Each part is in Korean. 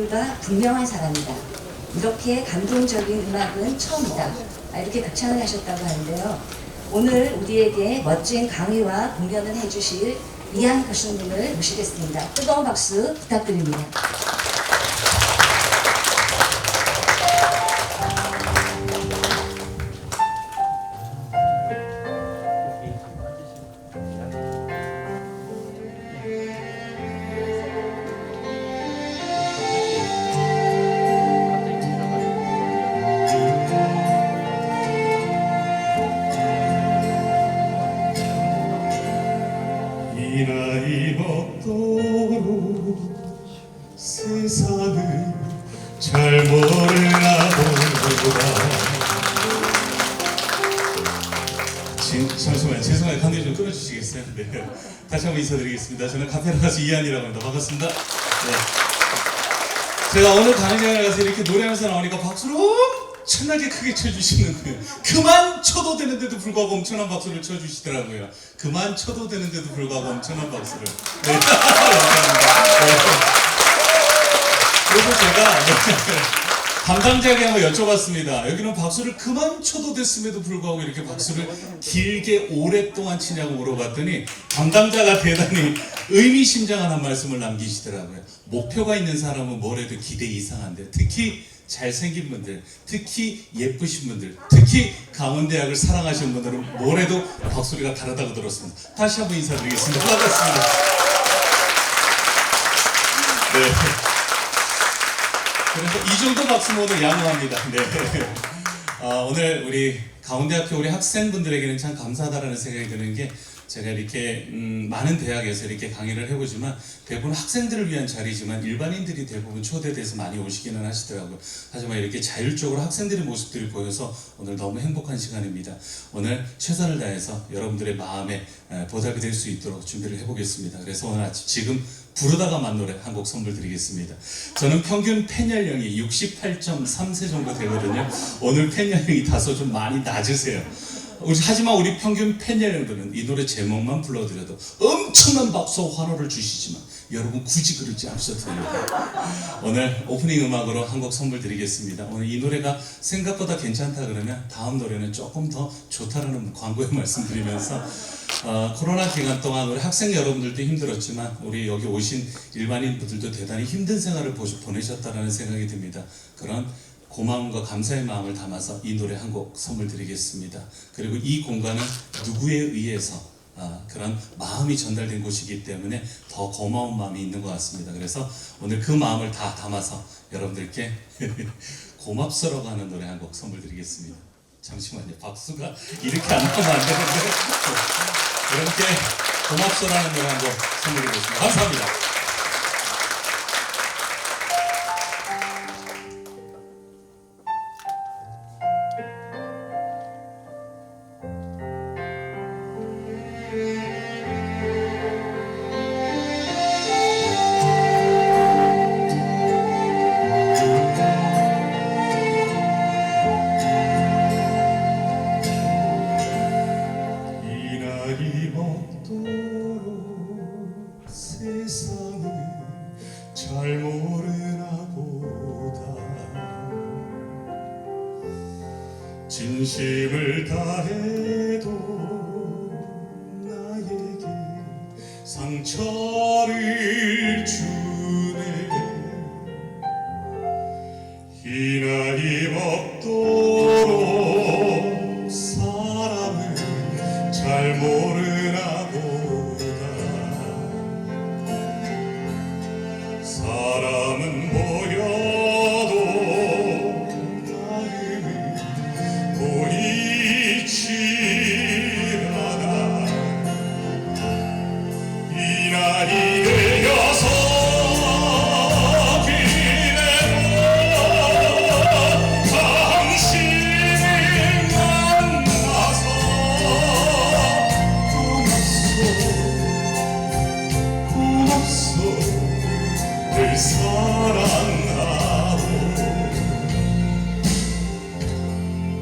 이유가 분명한 사람이다. 이렇게 감동적인 음악은 처음이다. 이렇게 극찬을 하셨다고 하는데요. 오늘 우리에게 멋진 강의와 공연을 해주실 이한 교수님을 모시겠습니다. 뜨거운 박수 부탁드립니다. 이 나이 먹도록 세상을 잘 모르나 보다. 잠시만요. 죄송해요. 감기 좀 끊어주시겠어요? 네. 다시 한번 인사드리겠습니다. 저는 카페라 가수 이한이라고 합니다. 반갑습니다. 네. 제가 오늘 강의장에 가서 이렇게 노래하면서 나오니까 박수를 엄청나게 크게 쳐주시는 거예요. 그만 쳐도 되는데도 불구하고 엄청난 박수를 쳐주시더라고요. 그만 쳐도 되는데도 불구하고 엄청난 박수를. 네. 감사합니다. 네. 그래서 제가 담당자에게 한번 여쭤봤습니다. 여기는 박수를 그만 쳐도 됐음에도 불구하고 이렇게 박수를 길게 오랫동안 치냐고 물어봤더니 담당자가 대단히 의미심장한 한 말씀을 남기시더라고요. 목표가 있는 사람은 뭘 해도 기대 이상한데, 특히 잘생긴 분들, 특히 예쁘신 분들, 특히 강원대학을 사랑하시는 분들은 뭘 해도 박수리가 다르다고 들었습니다. 다시 한번 인사드리겠습니다. 반갑습니다. 네. 그래서 이 정도 박수는 오늘 양호합니다. 네. 오늘 우리 강원대학교 우리 학생분들에게는 참 감사하다라는 생각이 드는 게, 제가 이렇게 많은 대학에서 이렇게 강의를 해보지만 대부분 학생들을 위한 자리지만 일반인들이 대부분 초대돼서 많이 오시기는 하시더라고요. 하지만 이렇게 자율적으로 학생들의 모습들이 보여서 오늘 너무 행복한 시간입니다. 오늘 최선을 다해서 여러분들의 마음에 보답이 될 수 있도록 준비를 해보겠습니다. 그래서 오늘 지금 부르다가만 노래 한 곡 선물 드리겠습니다. 저는 평균 팬 연령이 68.3세 정도 되거든요. 오늘 팬 연령이 다소 좀 많이 낮으세요. 하지만 우리 평균 팬 연령들은 이 노래 제목만 불러드려도 엄청난 박수와 환호를 주시지만 여러분 굳이 그러지 않으셔도 됩니다. 오늘 오프닝 음악으로 한 곡 선물 드리겠습니다. 오늘 이 노래가 생각보다 괜찮다 그러면 다음 노래는 조금 더 좋다라는 광고에 말씀드리면서 코로나 기간 동안 우리 학생 여러분들도 힘들었지만 우리 여기 오신 일반인 분들도 대단히 힘든 생활을 보내셨다라는 생각이 듭니다. 그런 고마움과 감사의 마음을 담아서 이 노래 한 곡 선물 드리겠습니다. 그리고 이 공간은 누구에 의해서 그런 마음이 전달된 곳이기 때문에 더 고마운 마음이 있는 것 같습니다. 그래서 오늘 그 마음을 다 담아서 여러분들께 고맙소라고 하는 노래 한 곡 선물 드리겠습니다. 잠시만요. 박수가 이렇게 안 나오면 안 되는데 여러분께 고맙소라는 노래 한 곡 선물 드리겠습니다. 감사합니다. 세상을 잘 모르나 보다. 진심을 다해도 나에게 상처를 주네. 이 나이 먹도록 사람을 잘 모르나 보다. 사람은 보여도 마음은 보이지 않아. 이 나이 되어서 기대고 당신을 만나서 고맙소 늘 사랑하오.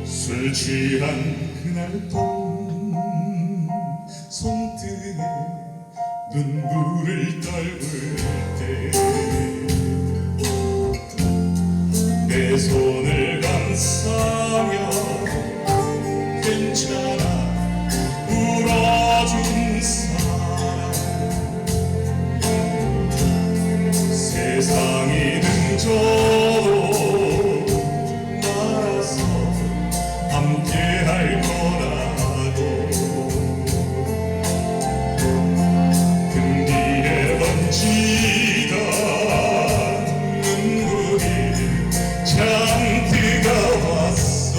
술 취한 그날 밤 손등에 눈물을 떨굴 때 감싸며 괜찮아 울어준 사람 세상이 늦어도 말아서 함께할 거라도 등 뒤에 번지던 눈물이 잔뜩 왔어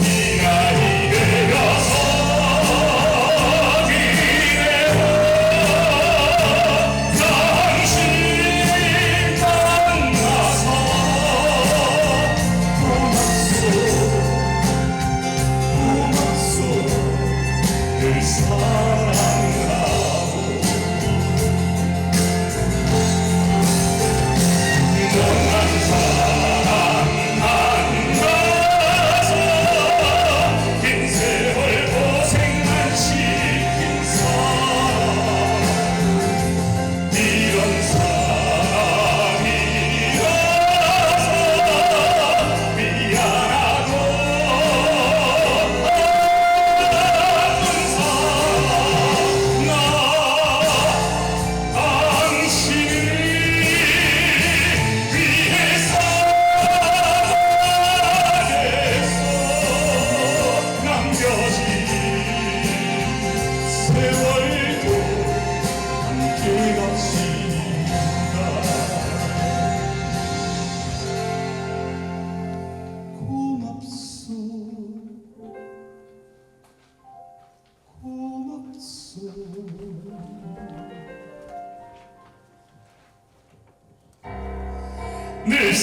이 나이 되어서 기대어 당신 만나서 고맙소 늘 사랑하고 너만 사랑 만나서 긴 세월 고생만 시킨 사람 이런 사람이라서 미안하고 아픈 사람 나 당신을 위해 살아가겠어 남겨진 세월도 함께 갑시다 고맙소 늘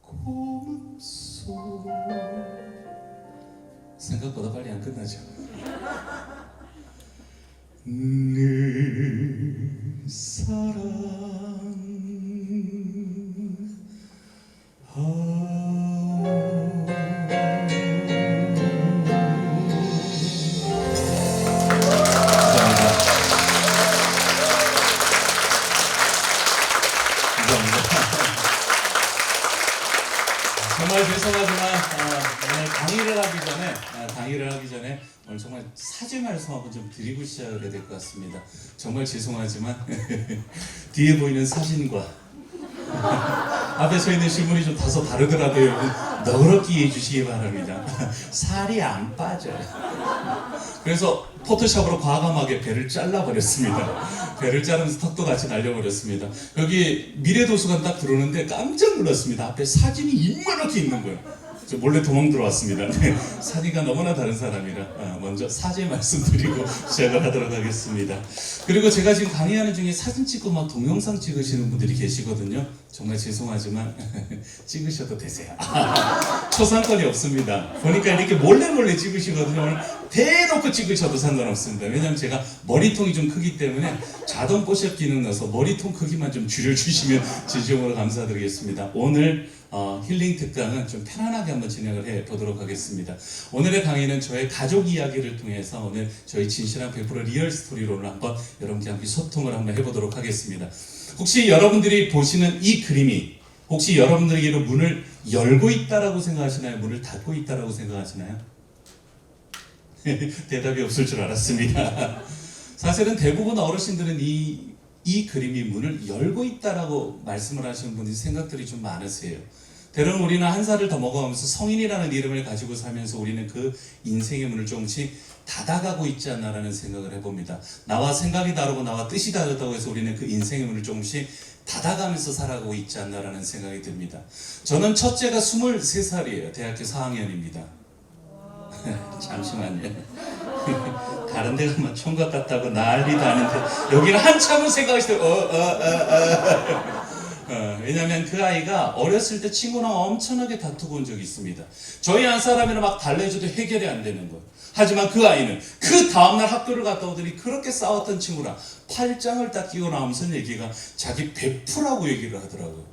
고맙소 생각보다 빨리 안 끝나죠. 늘 정말 죄송하지만 오늘 강의를 하기 전에 오늘 정말 사죄 말씀 한번 좀 드리고 시작을 해야 될 것 같습니다. 정말 죄송하지만 뒤에 보이는 사진과 앞에 서 있는 실물이 좀 다소 다르더라도 여러분 너그럽게 이해해 주시기 바랍니다. 살이 안 빠져요. 그래서 포토샵으로 과감하게 배를 잘라버렸습니다. 배를 자르면서 턱도 같이 날려버렸습니다. 여기 미래도서관 딱 들어오는데 깜짝 놀랐습니다. 앞에 사진이 이만하게 있는 거예요. 저 몰래 도망 들어왔습니다. 네, 사진과 너무나 다른 사람이라 먼저 사죄 말씀드리고 시작을 하도록 하겠습니다. 그리고 제가 지금 강의하는 중에 사진 찍고 막 동영상 찍으시는 분들이 계시거든요. 정말 죄송하지만 찍으셔도 되세요. 초상권이 없습니다. 보니까 이렇게 몰래 찍으시거든요. 오늘 대놓고 찍으셔도 상관없습니다. 왜냐면 제가 머리통이 좀 크기 때문에 자동 포샵 기능 넣어서 머리통 크기만 좀 줄여주시면 진심으로 감사드리겠습니다. 오늘 힐링 특강은 좀 편안하게 한번 진행을 해 보도록 하겠습니다. 오늘의 강의는 저의 가족 이야기를 통해서 오늘 저희 진실한 100% 리얼 스토리로 오늘 한번 여러분과 함께 소통을 한번 해보도록 하겠습니다. 혹시 여러분들이 보시는 이 그림이 혹시 여러분들에게는 문을 열고 있다라고 생각하시나요? 문을 닫고 있다라고 생각하시나요? 대답이 없을 줄 알았습니다. 사실은 대부분 어르신들은 이 그림이 문을 열고 있다라고 말씀을 하시는 분들이 생각들이 좀 많으세요. 때로는 우리는 한 살을 더 먹어가면서 성인이라는 이름을 가지고 살면서 우리는 그 인생의 문을 조금씩 닫아가고 있지 않나라는 생각을 해봅니다. 나와 생각이 다르고 나와 뜻이 다르다고 해서 우리는 그 인생의 문을 조금씩 닫아가면서 살아가고 있지 않나라는 생각이 듭니다. 저는 첫째가 23살이에요. 대학교 4학년입니다. 잠시만요. 다른 데 가면 총각 같다고 난리도 아닌데 여기는 한참을 생각하시더니 왜냐면 그 아이가 어렸을 때 친구랑 엄청나게 다투고 온 적이 있습니다. 저희 한 사람이랑 막 달래줘도 해결이 안 되는 거예요. 하지만 그 아이는 그 다음날 학교를 갔다 오더니 그렇게 싸웠던 친구랑 팔짱을 딱 끼고 나오면서 얘기가 자기 베프라고 얘기를 하더라고요.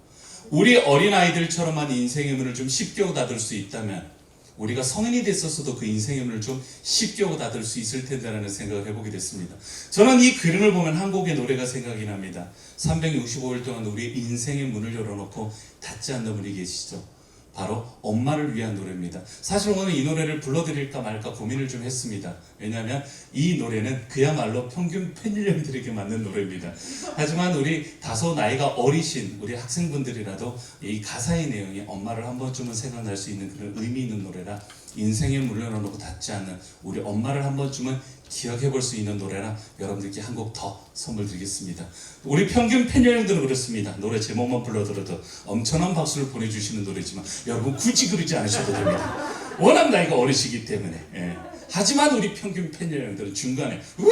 우리 어린아이들처럼만 인생의 문을 좀 쉽게 닫을 수 있다면 우리가 성인이 됐었어도 그 인생의 문을 좀 쉽게 닫을 수 있을 텐데라는 생각을 해보게 됐습니다. 저는 이 그림을 보면 한 곡의 노래가 생각이 납니다. 365일 동안 우리 인생의 문을 열어놓고 닫지 않는 분이 계시죠. 바로 엄마를 위한 노래입니다. 사실 오늘 이 노래를 불러드릴까 말까 고민을 좀 했습니다. 왜냐하면 이 노래는 그야말로 평균 팬연령들에게 맞는 노래입니다. 하지만 우리 다소 나이가 어리신 우리 학생분들이라도 이 가사의 내용이 엄마를 한 번쯤은 생각날 수 있는 그런 의미 있는 노래라, 인생에 물려놓고 닿지 않는 우리 엄마를 한 번쯤은 기억해 볼 수 있는 노래라 여러분들께 한 곡 더 선물 드리겠습니다. 우리 평균 팬여러분들은 그렇습니다. 노래 제목만 불러들어도 엄청난 박수를 보내주시는 노래지만 여러분 굳이 그러지 않으셔도 됩니다. 워낙 나이가 어리시기 때문에. 하지만 우리 평균 팬여러분들은 중간에 우후!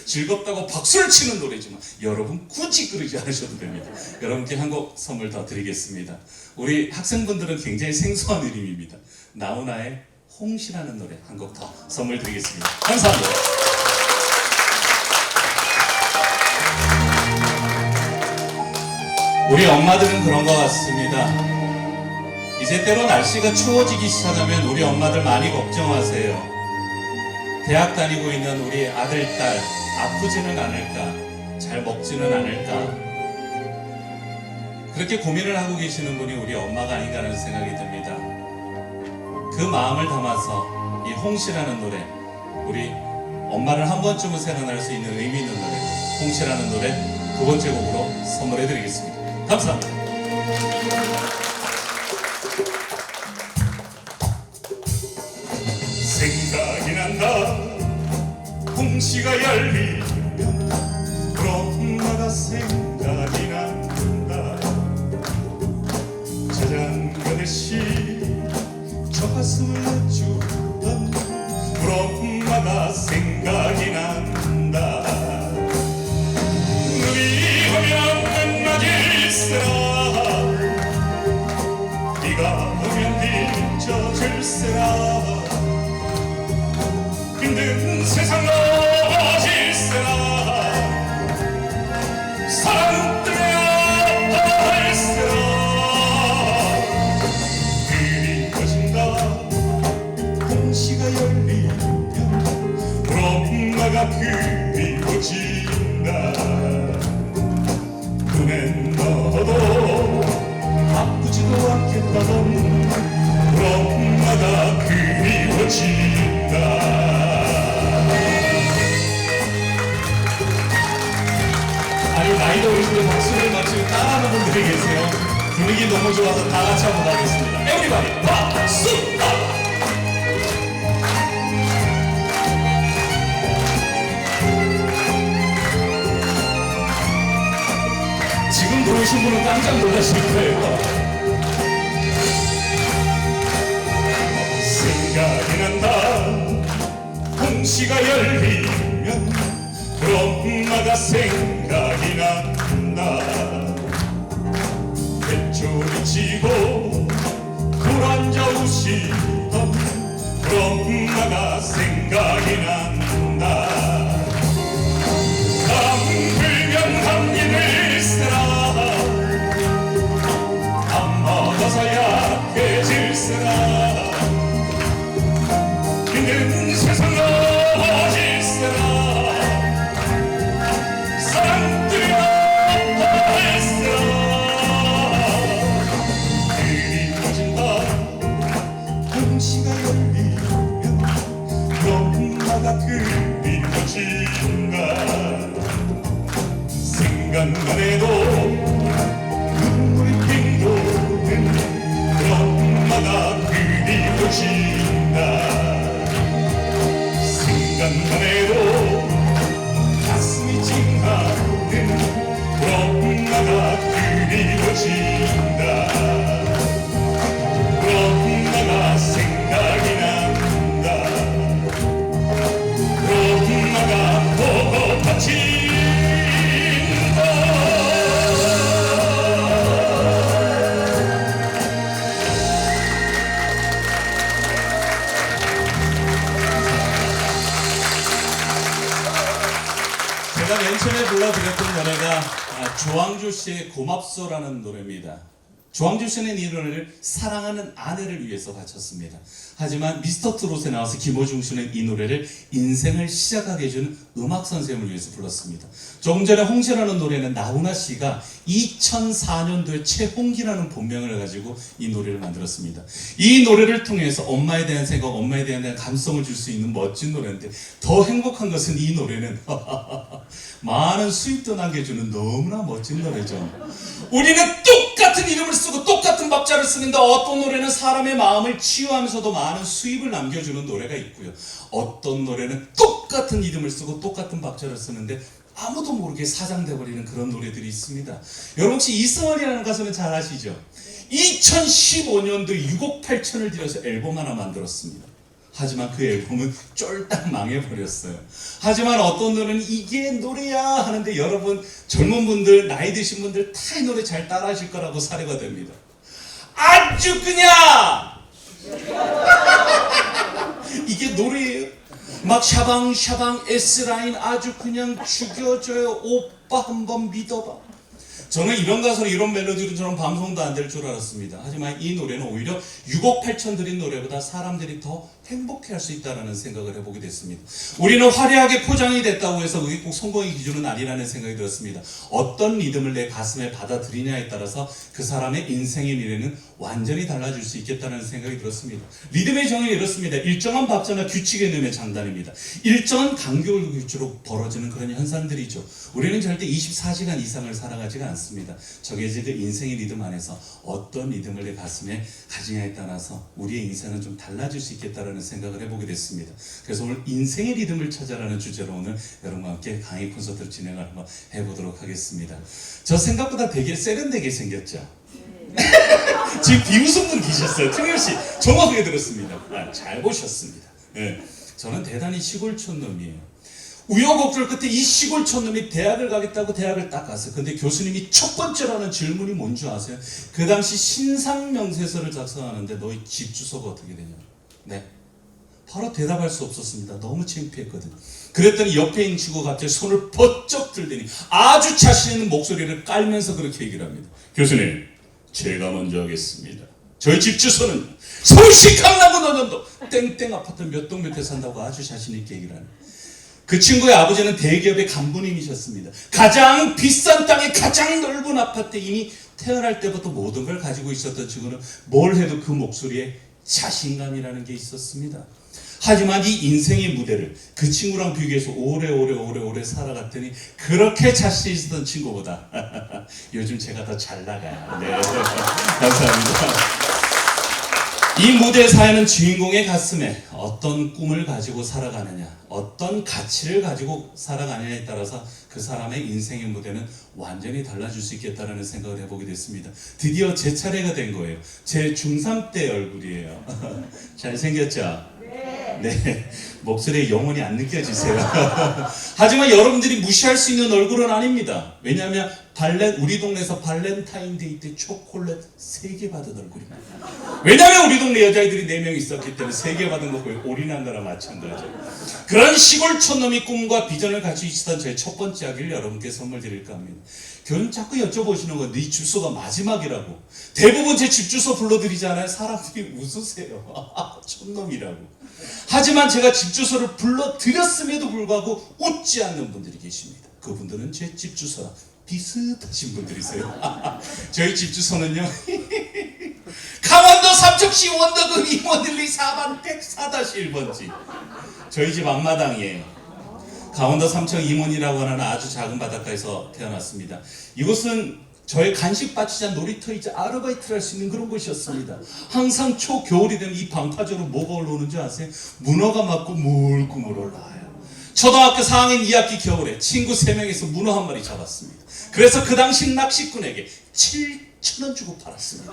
즐겁다고 박수를 치는 노래지만 여러분 굳이 그러지 않으셔도 됩니다. 여러분께 한 곡 선물 더 드리겠습니다. 우리 학생분들은 굉장히 생소한 이름입니다. 나훈아의 홍시라는 노래 한 곡 더 선물 드리겠습니다. 감사합니다. 우리 엄마들은 그런 것 같습니다. 이제 때로 날씨가 추워지기 시작하면 우리 엄마들 많이 걱정하세요. 대학 다니고 있는 우리 아들, 딸 아프지는 않을까? 잘 먹지는 않을까? 그렇게 고민을 하고 계시는 분이 우리 엄마가 아닌가 하는 생각이 듭니다. 그 마음을 담아서 이 홍시라는 노래, 우리 엄마를 한 번쯤은 생각날 수 있는 의미 있는 노래, 홍시라는 노래 두 번째 곡으로 선물해 드리겠습니다. 감사합니다. 생각이 난다. 홍시가 열리면 우리 엄마가 생각이 난다. 자장가 대신 저 가슴을 내주던 우리 엄마가 생각이 난다. 눈이 오면 안 맞을세라, 비가 오면 빗젖을세라, 힘든 세상 넘어질세라, 사랑 뜨면 할세라. 그리워진다. 홍시가 열리면 우리 엄마가 그리워진다. 눈엔 너도 아프지도 않겠다던 우리 엄마가 그리워진다. 아니 나이도 어리신데 박수를 맞추고 따라하는 분들이 계세요. 분위기 너무 좋아서 다 같이 한번 하겠습니다. 에브리바디 박수! 지금 들어오신 분은 깜짝 놀라실 거예요. 생각이 난다. 홍시가 열리면 우리 엄마가 생각이 난다. 뱃줄이 치고 돌아앉아 우시던 우리 엄마가 생각이 난다. 바람 불면 감기를 쓰라, 안 먹어서 약해질세라, 힘든 세상 넘어질세라, 사랑 뜨면 할세라. 그리워진다. 홍시가 열리면 우리 불러드렸던 노래가 조항조 씨의 고맙소라는 노래입니다. 조항조 씨는 이 노래를 사랑하는 아내를 위해서 바쳤습니다. 하지만 미스터 트롯에 나와서 김호중 씨는 이 노래를 인생을 시작하게 해주는 음악 선생님을 위해서 불렀습니다. 조금 전에 홍시라는 노래는 나훈아 씨가 2004년도에 최홍기라는 본명을 가지고 이 노래를 만들었습니다. 이 노래를 통해서 엄마에 대한 생각, 엄마에 대한 감성을 줄 수 있는 멋진 노래인데, 더 행복한 것은 이 노래는 많은 수입도 남겨주는 너무나 멋진 노래죠. 우리는 똑같은 이름을 쓰고 똑같은 박자를 쓰는데, 어떤 노래는 사람의 마음을 치유하면서도 많은 수입을 남겨주는 노래가 있고요. 어떤 노래는 똑같은 이름을 쓰고 똑같은 박자를 쓰는데 아무도 모르게 사장돼버리는 그런 노래들이 있습니다. 여러분 혹시 이승환이라는 가수는 잘 아시죠? 2015년도 6억 8천을 들여서 앨범 하나 만들었습니다. 하지만 그 앨범은 쫄딱 망해버렸어요. 하지만 어떤 노래는 이게 노래야 하는데, 여러분 젊은 분들, 나이 드신 분들 다 이 노래 잘 따라 하실 거라고 사례가 됩니다. 아주 그냥 이게 노래예요. 막 샤방샤방 S라인 아주 그냥 죽여줘요. 오빠 한번 믿어봐. 저는 이런 가수로 이런 멜로디로 저는 방송도 안 될 줄 알았습니다. 하지만 이 노래는 오히려 6억 8천 드린 노래보다 사람들이 더 행복해할 수 있다는 생각을 해보게 됐습니다. 우리는 화려하게 포장이 됐다고 해서 그게 꼭 성공의 기준은 아니라는 생각이 들었습니다. 어떤 리듬을 내 가슴에 받아들이냐에 따라서 그 사람의 인생의 미래는 완전히 달라질 수 있겠다는 생각이 들었습니다. 리듬의 정의는 이렇습니다. 일정한 박자나 규칙의 놈의 장단입니다. 일정한 간격을 규칙으로 벌어지는 그런 현상들이죠. 우리는 절대 24시간 이상을 살아가지가 않습니다. 정해진 그 인생의 리듬 안에서 어떤 리듬을 내 가슴에 가지냐에 따라서 우리의 인생은 좀 달라질 수 있겠다는 생각을 해보게 됐습니다. 그래서 오늘 인생의 리듬을 찾아라는 주제로 오늘 여러분과 함께 강의 콘서트를 진행을 한번 해보도록 하겠습니다. 저 생각보다 되게 세련되게 생겼죠? 지금 비웃은 분 계셨어요. 틀림없이 정확하게 들었습니다. 잘 보셨습니다. 네. 저는 대단히 시골촌 놈이에요. 우여곡절 끝에 이 시골촌 놈이 대학을 가겠다고 대학을 딱 갔어요. 근데 교수님이 첫 번째로 하는 질문이 뭔지 아세요? 그 당시 신상명세서를 작성하는데 너희 집 주소가 어떻게 되냐? 네. 바로 대답할 수 없었습니다. 너무 창피했거든. 그랬더니 옆에 있는 친구가 갑자기 손을 번쩍 들더니 아주 자신 있는 목소리를 깔면서 그렇게 얘기를 합니다. 교수님, 제가 먼저 하겠습니다. 저희 집 주소는 서울시 강남구 노년도 땡땡 아파트 몇 동 몇 회 산다고 아주 자신 있게 얘기를 합니다. 그 친구의 아버지는 대기업의 간부님이셨습니다. 가장 비싼 땅에 가장 넓은 아파트에 이미 태어날 때부터 모든 걸 가지고 있었던 친구는 뭘 해도 그 목소리에 자신감이라는 게 있었습니다. 하지만 이 인생의 무대를 그 친구랑 비교해서 오래 살아갔더니 그렇게 자신 있었던 친구보다 요즘 제가 더 잘 나가요. 네, 감사합니다. 이 무대 사연은 주인공의 가슴에 어떤 꿈을 가지고 살아가느냐, 어떤 가치를 가지고 살아가느냐에 따라서 그 사람의 인생의 무대는 완전히 달라질 수 있겠다는 생각을 해보게 됐습니다. 드디어 제 차례가 된 거예요. 제 중3 때 얼굴이에요. 잘생겼죠? 네, 목소리에 영혼이 안 느껴지세요. 하지만 여러분들이 무시할 수 있는 얼굴은 아닙니다. 왜냐하면 우리 동네에서 발렌타인데이 때 초콜릿 3개 받은 얼굴입니다. 왜냐하면 우리 동네 여자애들이 4명 있었기 때문에 3개 받은 거 거의 올인한 거랑 마찬가지죠. 그런 시골촌 놈이 꿈과 비전을 가지고 있었던 제 첫 번째 이야기를 여러분께 선물 드릴까 합니다. 교수님 자꾸 여쭤보시는 거, 네 주소가 마지막이라고. 대부분 제 집 주소 불러드리잖아요. 사람들이 웃으세요. 촌놈이라고. 하지만 제가 집 주소를 불러드렸음에도 불구하고 웃지 않는 분들이 계십니다. 그분들은 제 집 주소랑 비슷하신 분들이세요. 저희 집 주소는요, 강원도 삼척시 원덕읍 임원일리 4반 104-1번지. 저희 집 앞마당이에요. 강원도 삼척 임원이라고 하는 아주 작은 바닷가에서 태어났습니다. 이곳은 저의 간식밭이자 놀이터이자 아르바이트를 할 수 있는 그런 곳이었습니다. 항상 초겨울이 되면 이 방파제로 뭐가 올라오는지 아세요? 문어가 맞고 물구물 올라와요. 초등학교 4학년 2학기 겨울에 친구 3명이서 문어 한 마리 잡았습니다. 그래서 그 당시 낚시꾼에게 7,000원 주고 팔았습니다.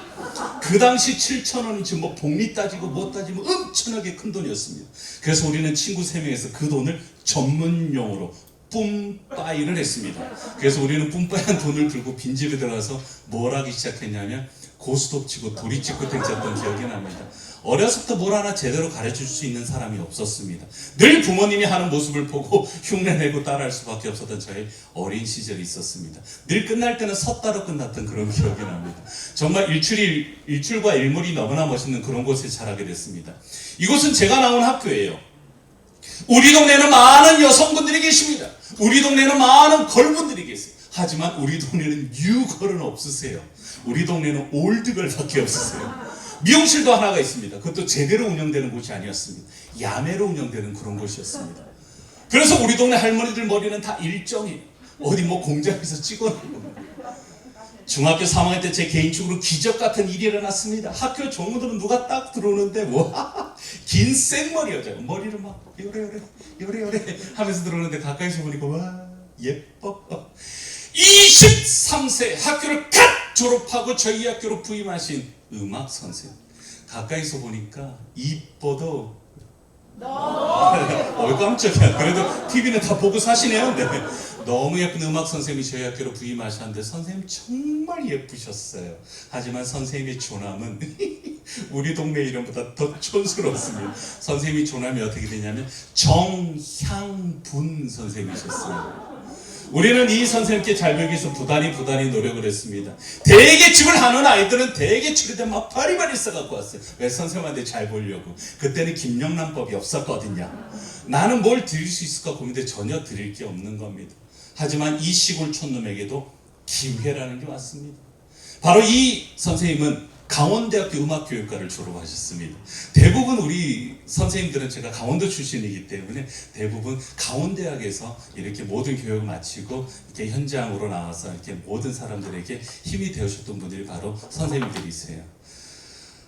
그 당시 7,000원은 지금 뭐 복리 따지고 뭐 따지면 엄청나게 큰 돈이었습니다. 그래서 우리는 친구 3명에서 그 돈을 전문 용어로 뿜빠이를 했습니다. 그래서 우리는 뿜빠이한 돈을 들고 빈집에 들어가서 뭘 하기 시작했냐면 고스톱 치고 도리치고 땡쳤던 기억이 납니다. 어려서부터 뭘 하나 제대로 가르쳐줄 수 있는 사람이 없었습니다. 늘 부모님이 하는 모습을 보고 흉내내고 따라할 수밖에 없었던 저의 어린 시절이 있었습니다. 늘 끝날 때는 섰다로 끝났던 그런 기억이 납니다. 정말 일출과 일몰이 너무나 멋있는 그런 곳에 자라게 됐습니다. 이곳은 제가 나온 학교예요. 우리 동네에는 많은 여성분들이 계십니다. 우리 동네에는 많은 걸분들이 계세요. 하지만 우리 동네는 뉴걸은 없으세요. 우리 동네는 올드걸밖에 없으세요. 미용실도 하나가 있습니다. 그것도 제대로 운영되는 곳이 아니었습니다. 야매로 운영되는 그런 곳이었습니다. 그래서 우리 동네 할머니들 머리는 다 일정이에요. 어디 뭐 공장에서 찍어내고. 중학교 3학년 때 제 개인적으로 기적 같은 일이 일어났습니다. 학교 종무들은 누가 딱 들어오는데 긴 생머리여져요. 머리를 막 요래 하면서 들어오는데 가까이서 보니까 와 예뻐. 23세 학교를 갓 졸업하고 저희 학교로 부임하신 음악 선생님. 가까이서 보니까 이뻐도 깜짝이야. 그래도 TV는 다 보고 사시네요. 네. 너무 예쁜 음악 선생님이 저희 학교로 부임하셨는데 선생님 정말 예쁘셨어요. 하지만 선생님의 조남은 우리 동네 이름보다 더 촌스러웠습니다. 선생님이 조남이 어떻게 되냐면 정향분 선생님이셨어요. 우리는 이 선생님께 잘 배우기 위해서 부단히 노력을 했습니다. 대개집을 하는 아이들은 대개집에 막 바리바리 써갖고 왔어요. 왜? 선생님한테 잘 보려고. 그때는 김영란법이 없었거든요. 나는 뭘 드릴 수 있을까 고민데 전혀 드릴 게 없는 겁니다. 하지만 이 시골 촌놈에게도 기회라는 게 왔습니다. 바로 이 선생님은 강원대학교 음악교육과를 졸업하셨습니다. 대부분 우리 선생님들은 제가 강원도 출신이기 때문에 대부분 강원대학에서 이렇게 모든 교육을 마치고 이렇게 현장으로 나와서 이렇게 모든 사람들에게 힘이 되어주셨던 분들이 바로 선생님들이세요.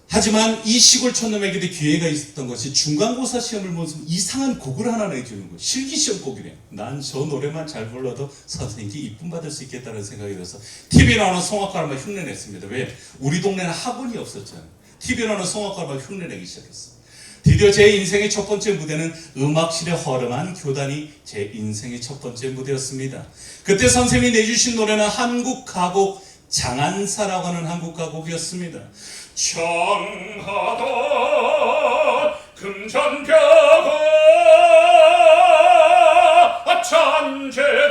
하지만 이 시골 촌놈에게도 기회가 있었던 것이 중간고사 시험을 보면서 이상한 곡을 하나 내주는 거예요. 실기시험 곡이래요. 난 저 노래만 잘 불러도 선생님께 이쁨 받을 수 있겠다는 생각이 들어서 TV에 나오는 성악가를 막 흉내냈습니다. 왜? 우리 동네는 학원이 없었잖아요. TV에 나오는 성악가를 막 흉내내기 시작했어요. 드디어 제 인생의 첫 번째 무대는 음악실에 허름한 교단이 제 인생의 첫 번째 무대였습니다. 그때 선생님이 내주신 노래는 한국 가곡 장안사라고 하는 한국 가곡이었습니다. 청하던 금전벽아 잔재대로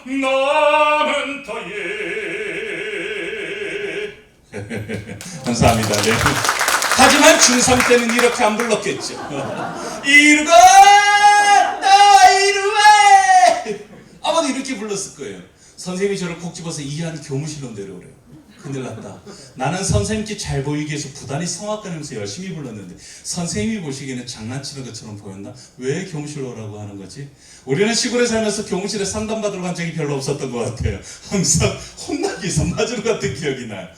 남은 터에 감사합니다. 네. 하지만 중3 때는 이렇게 안 불렀겠죠. 이루가 나 이루에 아마도 이렇게 불렀을 거예요. 선생님이 저를 콕 집어서 이한 교무실로 내려오래요. 큰일 났다. 나는 선생님께 잘 보이기 위해서 부단히 성악가면서 열심히 불렀는데 선생님이 보시기에는 장난치는 것처럼 보였나? 왜 교무실로 오라고 하는 거지? 우리는 시골에 살면서 교무실에 상담받으러 간 적이 별로 없었던 것 같아요. 항상 혼나기 위해서 맞으러 갔던 기억이 나요.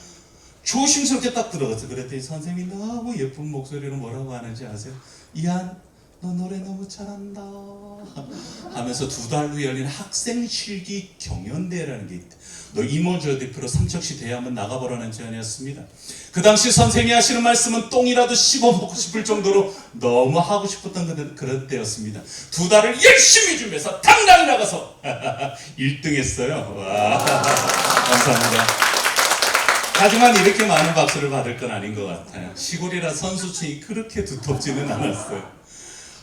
조심스럽게 딱 들어갔어. 그랬더니 선생님이 너무 예쁜 목소리로 뭐라고 하는지 아세요? 이한 너 노래 너무 잘한다 하면서 2달 후에 열린 학생실기 경연대회라는 게 있대. 너 이모저 대표로 삼척시 대회 한번 나가보라는 제안이었습니다. 그 당시 선생님이 하시는 말씀은 똥이라도 씹어먹고 싶을 정도로 너무 하고 싶었던 그런 때였습니다. 2달을 열심히 준비해서 당당히 나가서 1등 했어요. 와, 감사합니다. 하지만 이렇게 많은 박수를 받을 건 아닌 것 같아요. 시골이라 선수층이 그렇게 두텁지는 않았어요.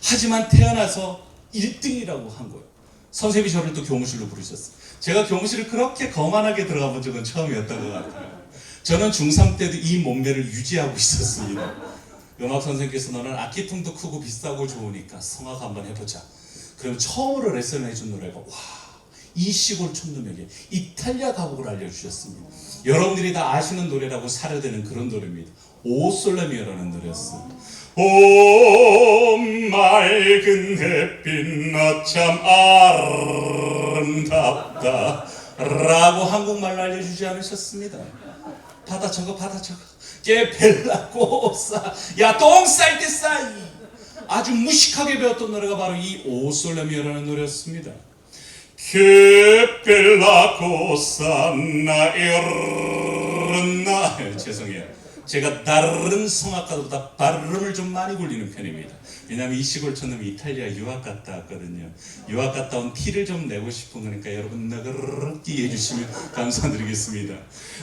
하지만 태어나서 1등이라고 한 거예요. 선생님이 저를 또 교무실로 부르셨어요. 제가 교무실을 그렇게 거만하게 들어가 본 적은 처음이었던 것 같아요. 저는 중3 때도 이 몸매를 유지하고 있었습니다. 음악 선생님께서 너는 악기통도 크고 비싸고 좋으니까 성악 한번 해보자. 그럼 처음으로 레슨을 해준 노래가 이 시골 촌놈에게 이탈리아 가곡을 알려주셨습니다. 여러분들이 다 아시는 노래라고 사려되는 그런 노래입니다. 오 솔레미오라는 노래였어요. 오 맑은 햇빛 너 참 아름답다 라고 한국말로 알려주지 않으셨습니다. 받아 적어 깨벨라꼬사 야 똥 쌀 때 싸이 아주 무식하게 배웠던 노래가 바로 이 오 솔레미오라는 노래였습니다. che bella cosa na irna 죄송해요. 제가 다른 성악가들보다 발음을 좀 많이 굴리는 편입니다. 왜냐하면 이 시골 촌놈이 이탈리아 유학 갔다 왔거든요. 유학 갔다 온 티를 좀 내고 싶은 거니까 여러분 너그럽게 이해해 주시면 감사드리겠습니다.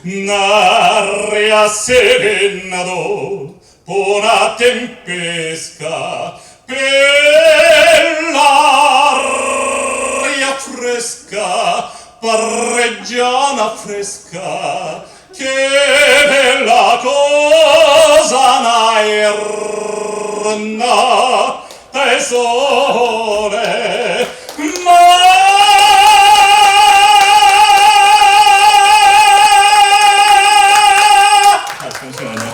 N'aria serenado, buona tempesca, per l'aria fresca, parreggiana fresca, che bella cosa naerna dal sole, 잠시만요.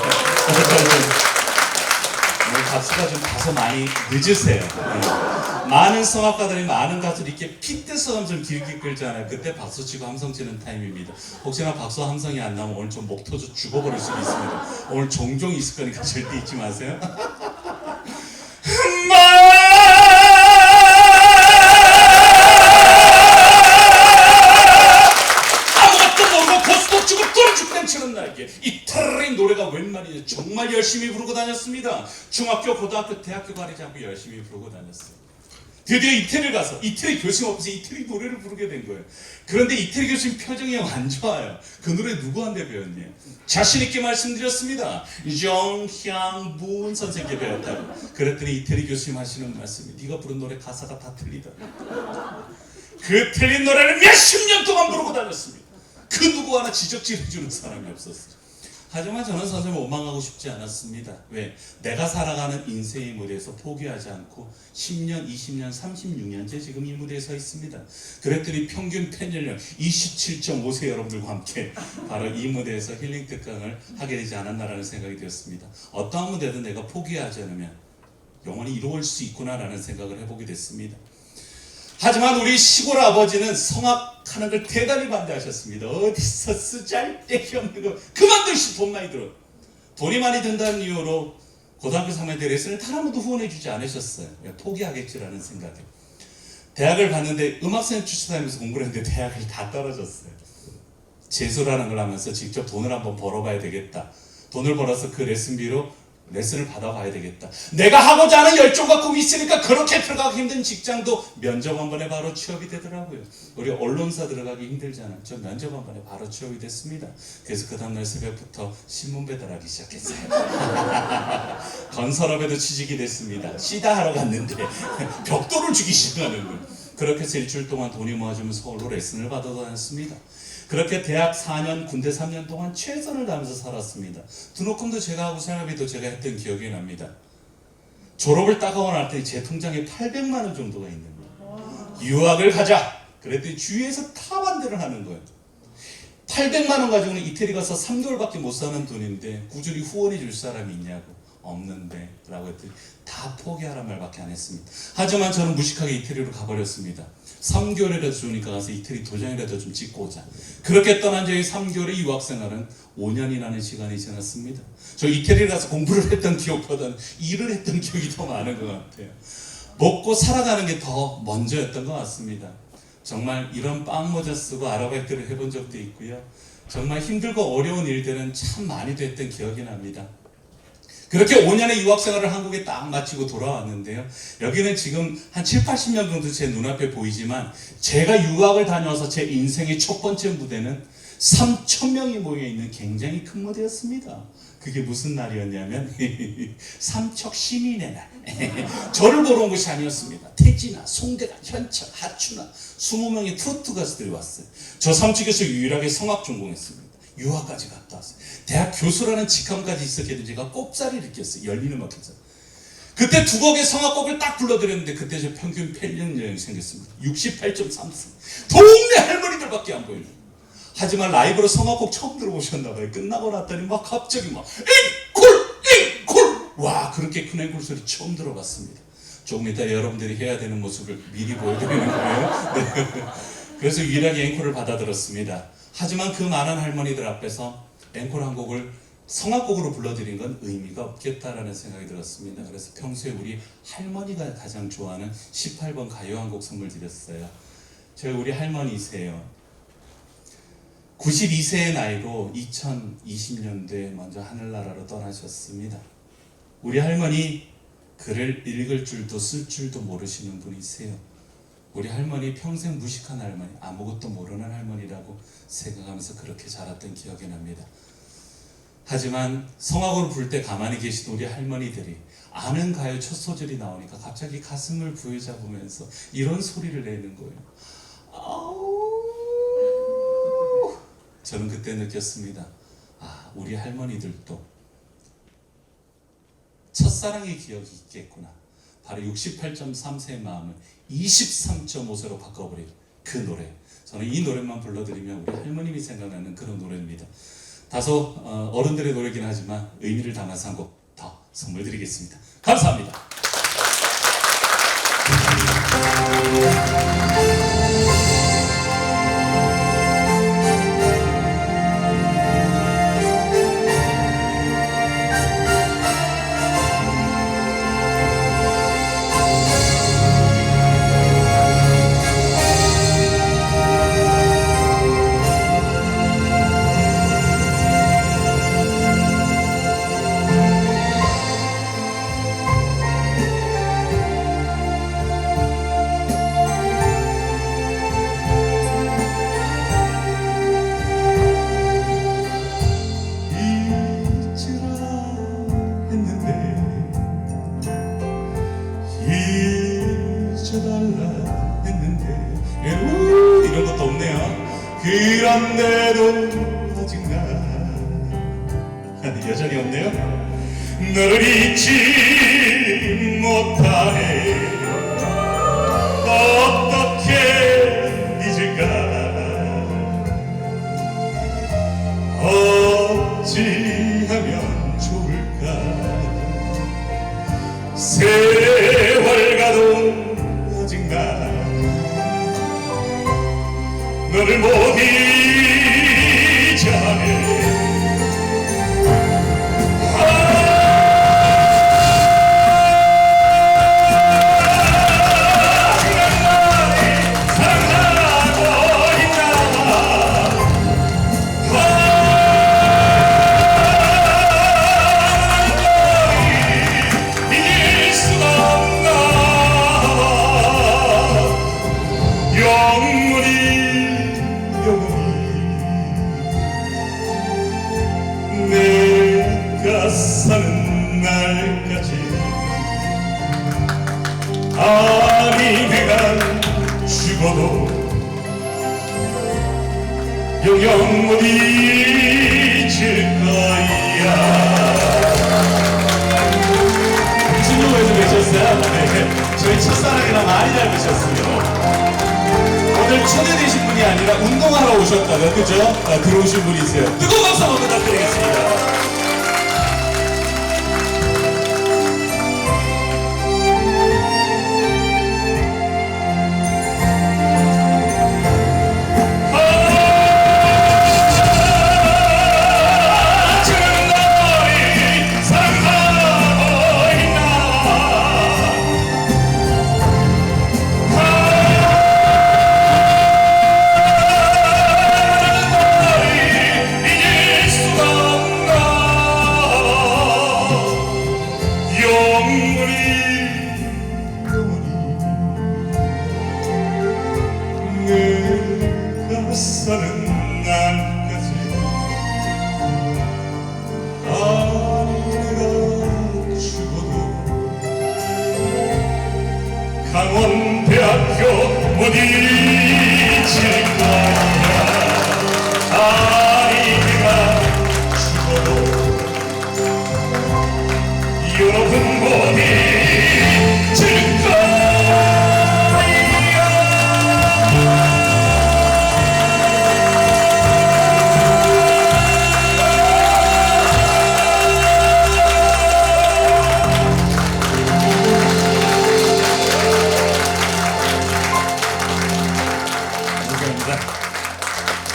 오늘 박수가 좀 다소 많이 늦으세요. 네. 많은 성악가들이 많은 가수들이 이렇게 핏대처럼 좀 길게 끌잖아요. 그때 박수 치고 함성 치는 타임입니다. 혹시나 박수 함성이 안 나오면 오늘 좀 목 터져 죽어버릴 수도 있습니다. 오늘 종종 있을 거니까 절대 잊지 마세요. 치는 날개 이탈리아 노래가 웬 말이냐 정말 열심히 부르고 다녔습니다. 중학교, 고등학교, 대학교 가리지 않고 열심히 부르고 다녔어요. 드디어 이태리를 가서 이태리 교수님 앞에서 이태리 노래를 부르게 된 거예요. 그런데 이태리 교수님 표정이 안 좋아요. 그 노래 누구한테 배웠니? 자신 있게 말씀드렸습니다. 정향문 선생님께 배웠다고. 그랬더니 이태리 교수님 하시는 말씀이 네가 부른 노래 가사가 다 틀리다. 그 틀린 노래를 몇십 년 동안 부르고 다녔습니다. 그 누구 하나 지적질해주는 사람이 없었어요. 하지만 저는 선생님을 원망하고 싶지 않았습니다. 왜? 내가 살아가는 인생의 무대에서 포기하지 않고 10년, 20년, 36년째 지금 이 무대에 서 있습니다. 그랬더니 평균 팬연령 27.5세 여러분들과 함께 바로 이 무대에서 힐링 특강을 하게 되지 않았나라는 생각이 되었습니다. 어떠한 무대든 내가 포기하지 않으면 영원히 이루어질 수 있구나라는 생각을 해보게 됐습니다. 하지만 우리 시골 아버지는 성악하는 걸 대단히 반대하셨습니다. 어디서 쓰잘데기 없는 거 그만두시 돈 많이 들어. 돈이 많이 든다는 이유로 고등학교 3학년 때 레슨을 단 한 번도 후원해주지 않으셨어요. 포기하겠지라는 생각에. 대학을 갔는데 음악선생님 추천하면서 공부를 했는데 대학을 다 떨어졌어요. 재수라는 걸 하면서 직접 돈을 한번 벌어봐야 되겠다. 돈을 벌어서 그 레슨비로 레슨을 받아봐야 되겠다. 내가 하고자 하는 열정과 꿈이 있으니까 그렇게 들어가기 힘든 직장도 면접 한 번에 바로 취업이 되더라고요. 우리 언론사 들어가기 힘들잖아요. 저 면접 한 번에 바로 취업이 됐습니다. 그래서 그 다음날 새벽부터 신문 배달하기 시작했어요. 건설업에도 취직이 됐습니다. 씨다 하러 갔는데 벽돌을 주기 시작하는 거예요. 그렇게 해서 일주일 동안 돈이 모아지면 서울로 레슨을 받아 다녔습니다. 그렇게 대학 4년, 군대 3년 동안 최선을 다하면서 살았습니다. 등록금도 제가 하고 생활비도 제가 했던 기억이 납니다. 졸업을 따가고 났더니 제 통장에 800만 원 정도가 있는 거예요. 유학을 가자! 그랬더니 주위에서 다 반대를 하는 거예요. 800만 원 가지고는 이태리 가서 3개월밖에 못 사는 돈인데 꾸준히 후원해 줄 사람이 있냐고. 없는데 라고 했더니 다 포기하란 말밖에 안 했습니다. 하지만 저는 무식하게 이태리로 가버렸습니다. 3개월이라도 주니까 가서 이태리 도장이라도 좀 찍고 오자. 그렇게 떠난 저희 3개월의 유학생활은 5년이라는 시간이 지났습니다. 저 이태리에 가서 공부를 했던 기억보다는 일을 했던 기억이 더 많은 것 같아요. 먹고 살아가는 게 더 먼저였던 것 같습니다. 정말 이런 빵모자 쓰고 아르바이트를 해본 적도 있고요. 정말 힘들고 어려운 일들은 참 많이 됐던 기억이 납니다. 그렇게 5년의 유학생활을 한국에 딱 마치고 돌아왔는데요. 여기는 지금 한 7, 80명 정도 제 눈앞에 보이지만 제가 유학을 다녀와서 제 인생의 첫 번째 무대는 3,000명이 모여있는 굉장히 큰 무대였습니다. 그게 무슨 날이었냐면 삼척 시민의 날. 저를 보러 온 것이 아니었습니다. 태진아, 송대가, 현철, 하춘아 20명의 트로트 가수들이 왔어요. 저 삼척에서 유일하게 성악 전공했습니다. 유학까지 갔다 왔어요. 대학 교수라는 직함까지 있었기 때문에 제가 꼽사리를 느꼈어요. 열린음악회에서. 그때 두 곡의 성악곡을 딱 불러드렸는데 그때 제 평균 팬연령이 생겼습니다. 68.3세. 동네 할머니들밖에 안 보여요. 하지만 라이브로 성악곡 처음 들어보셨나봐요. 끝나고 났더니 막 갑자기 막 앵콜! 와, 그렇게 큰 앵콜 소리 처음 들어봤습니다. 조금 이따 여러분들이 해야 되는 모습을 미리 보여드리는 거예요. 네. 그래서 유일하게 앵콜을 받아들었습니다. 하지만 그 많은 할머니들 앞에서 앵콜 한 곡을 성악곡으로 불러드린 건 의미가 없겠다라는 생각이 들었습니다. 그래서 평소에 우리 할머니가 가장 좋아하는 18번 가요 한 곡 선물 드렸어요. 저희 우리 할머니세요. 92세의 나이로 2020년도에 먼저 하늘나라로 떠나셨습니다. 우리 할머니 글을 읽을 줄도 쓸 줄도 모르시는 분이세요. 우리 할머니 평생 무식한 할머니, 아무것도 모르는 할머니라고 생각하면서 그렇게 자랐던 기억이 납니다. 하지만 성악을 부를 때 가만히 계시던 우리 할머니들이 아는 가요 첫 소절이 나오니까 갑자기 가슴을 부여잡으면서 이런 소리를 내는 거예요. 아우! 저는 그때 느꼈습니다. 아, 우리 할머니들도 첫사랑의 기억이 있겠구나. 바로 68.3세의 마음을 23.5세로 바꿔버린 그 노래. 저는 이 노래만 불러드리면 우리 할머님이 생각나는 그런 노래입니다. 다소 어른들의 노래긴 하지만 의미를 담아서 한 곡 더 선물 드리겠습니다. 감사합니다. 잊어달라 했는데 이런 것도 없네요. 그런데도 아직 나 여전히 없네요. 너를 잊지 못하네. 어떻게 잊을까. 어찌하면 좋을까. 세월 가도 아직 나 너를 못 잊어하네. 내가 사는 날까지 아니 내가 죽어도 영영 못 잊을 거야. 무슨 영화에서 뵈셨어요? 네, 저희 첫사랑이랑 많이 닮으셨어요. 오늘 초대되신 분이 아니라 운동하러 오셨다가 그죠? 들어오신 분이세요. 뜨거운 박수 한번 부탁드리겠습니다. 내가 사는 날까지 아니 내가 죽어도 강원대학교 못 잊을 거야. 아니 내가 죽어도 여러분 못 잊을 거야.